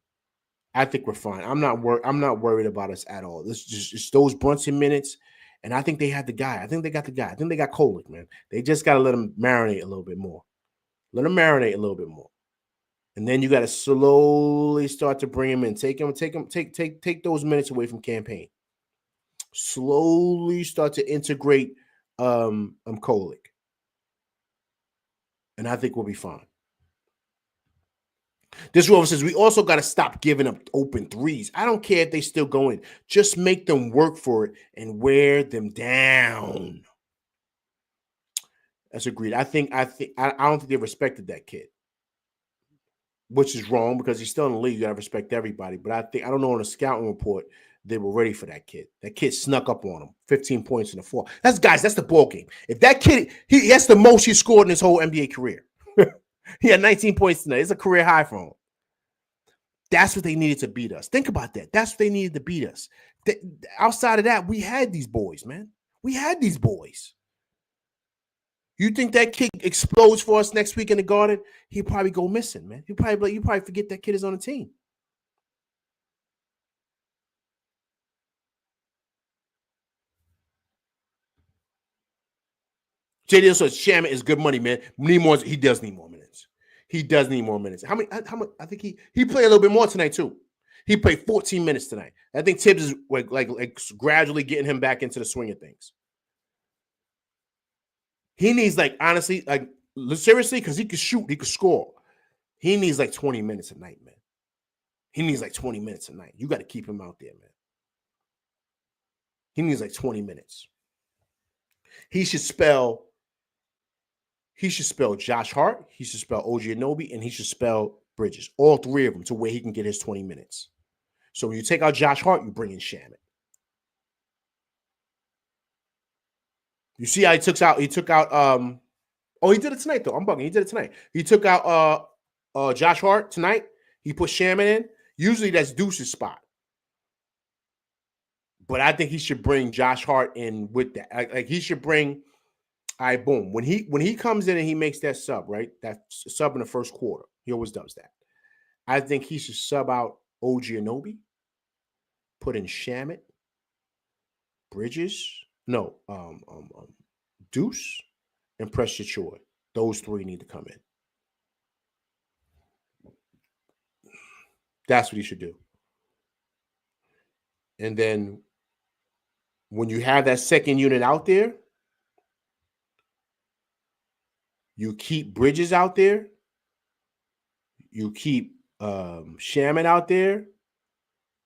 I'm not worried about us at all. This is just those Brunson minutes. And I think they had the guy. I think they got the guy. I think they got Kolick, man. They just got to let him marinate a little bit more. Let him marinate a little bit more. And then you got to slowly start to bring him in. Take those minutes away from campaign. Slowly start to integrate Kolick. And I think we'll be fine. This Rover says, we also got to stop giving up open threes. I don't care if they still go in. Just make them work for it and wear them down. That's agreed. I don't think they respected that kid, which is wrong because he's still in the league. You got to respect everybody. But I don't know on the scouting report they were ready for that kid. That kid snuck up on him. 15 points in the fourth. That's the ball game. If that kid, that's the most he scored in his whole NBA career. He had 19 points tonight. It's a career high for him. That's what they needed to beat us. Think about that. That's what they needed to beat us. Outside of that, we had these boys, man. We had these boys. You think that kid explodes for us next week in the Garden? He'll probably go missing, man. You probably forget that kid is on the team. JD also says Shaman is good money, man. He does need more minutes. He does need more minutes. How much? I think he played a little bit more tonight too. He played 14 minutes tonight. I think Tibbs is like gradually getting him back into the swing of things. He needs honestly, seriously, because he could shoot, he could score. He needs 20 minutes a night, man. He needs 20 minutes a night. You got to keep him out there, man. He needs 20 minutes. He should spell Josh Hart. He should spell OG Anunoby, and he should spell Bridges. All three of them to where he can get his 20 minutes. So when you take out Josh Hart, you bring in Shaman. You see how he took out. He did it tonight though. I'm bugging. He did it tonight. He took out Josh Hart tonight. He put Shaman in. Usually that's Deuce's spot. But I think he should bring Josh Hart in with that. He should bring. All right, boom. When he comes in and he makes that sub, right? That sub in the first quarter. He always does that. I think he should sub out OG Anunoby, put in Shaman, Bridges, Deuce, and Precious Choi. Those three need to come in. That's what he should do. And then when you have that second unit out there, you keep Bridges out there. You keep Shaman out there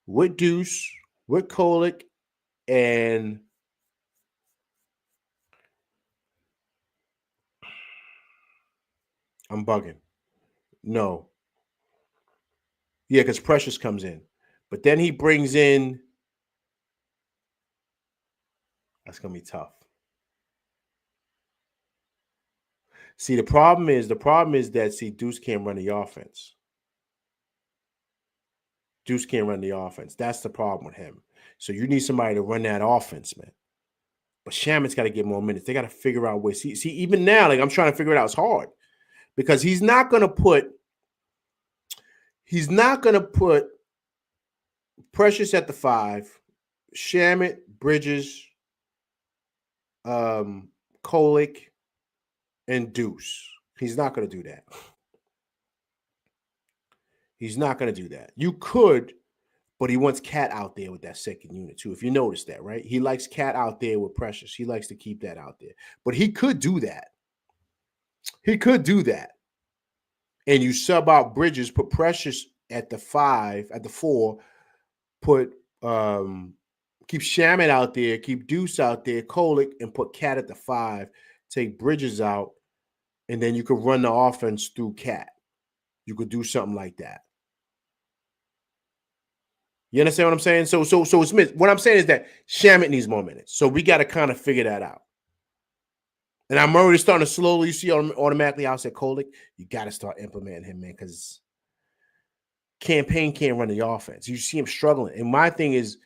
with Deuce, with Kolick, and I'm bugging. No. Yeah, because Precious comes in. But then he brings in. That's going to be tough. See, the problem is that, Deuce can't run the offense. Deuce can't run the offense. That's the problem with him. So you need somebody to run that offense, man. But Shaman's got to get more minutes. They got to figure out ways. See, even now, I'm trying to figure it out. It's hard because he's not going to put He's not going to put Precious at the 5, Shamet, Bridges, Kolick, and Deuce. He's not going to do that. He's not going to do that. You could, but he wants Cat out there with that second unit too. If you notice that, right? He likes Cat out there with Precious. He likes to keep that out there. But he could do that. He could do that. And you sub out Bridges, put Precious at the 5, at the 4, put keep Shamet out there, keep Deuce out there, Kolick, and put Cat at the 5, take Bridges out, and then you could run the offense through Cat. You could do something like that. You understand what I'm saying? So it's missed. What I'm saying is that Shamet needs more minutes. So we got to kind of figure that out. And I'm already starting to slowly see automatically. I said, Kolick, you got to start implementing him, man, because Campaign can't run the offense. You see him struggling. And my thing is,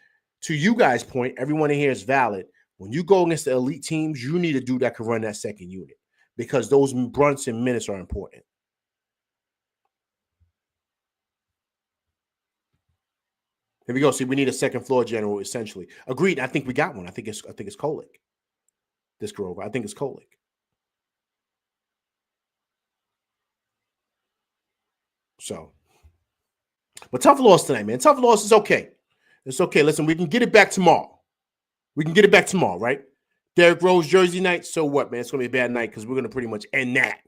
to you guys' point, everyone in here is valid. When you go against the elite teams, you need a dude that can run that second unit because those Brunson minutes are important. Here we go. See, we need a second floor general, essentially. Agreed. I think we got one. I think it's Kolick. This Grover. I think it's Kolick. So, but tough loss tonight, man. Tough loss is okay. It's okay. Listen, we can get it back tomorrow. We can get it back tomorrow, right? Derrick Rose Jersey night. So what, man? It's going to be a bad night because we're going to pretty much end that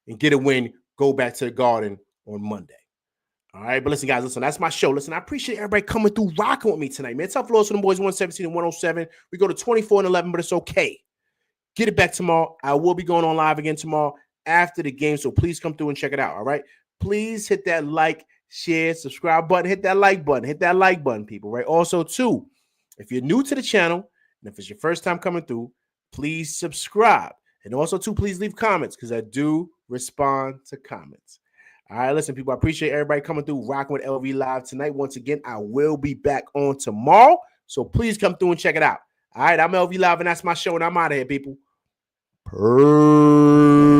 and get a win, go back to the Garden on Monday. All right, but listen, guys, listen, that's my show. Listen, I appreciate everybody coming through, rocking with me tonight, man. Tough loss for the boys, 117 and 107. We go to 24-11, but it's okay. Get it back tomorrow. I will be going on live again tomorrow after the game, so please come through and check it out, all right? Please hit that like, share, subscribe button. Hit that like button. Hit that like button, people, right? Also, too, if you're new to the channel, and if it's your first time coming through, please subscribe. And also, too, please leave comments because I do respond to comments. All right, listen, people, I appreciate everybody coming through, rocking with LV Live tonight. Once again, I will be back on tomorrow, so please come through and check it out. All right, I'm LV Live, and that's my show, and I'm out of here, people. Peace.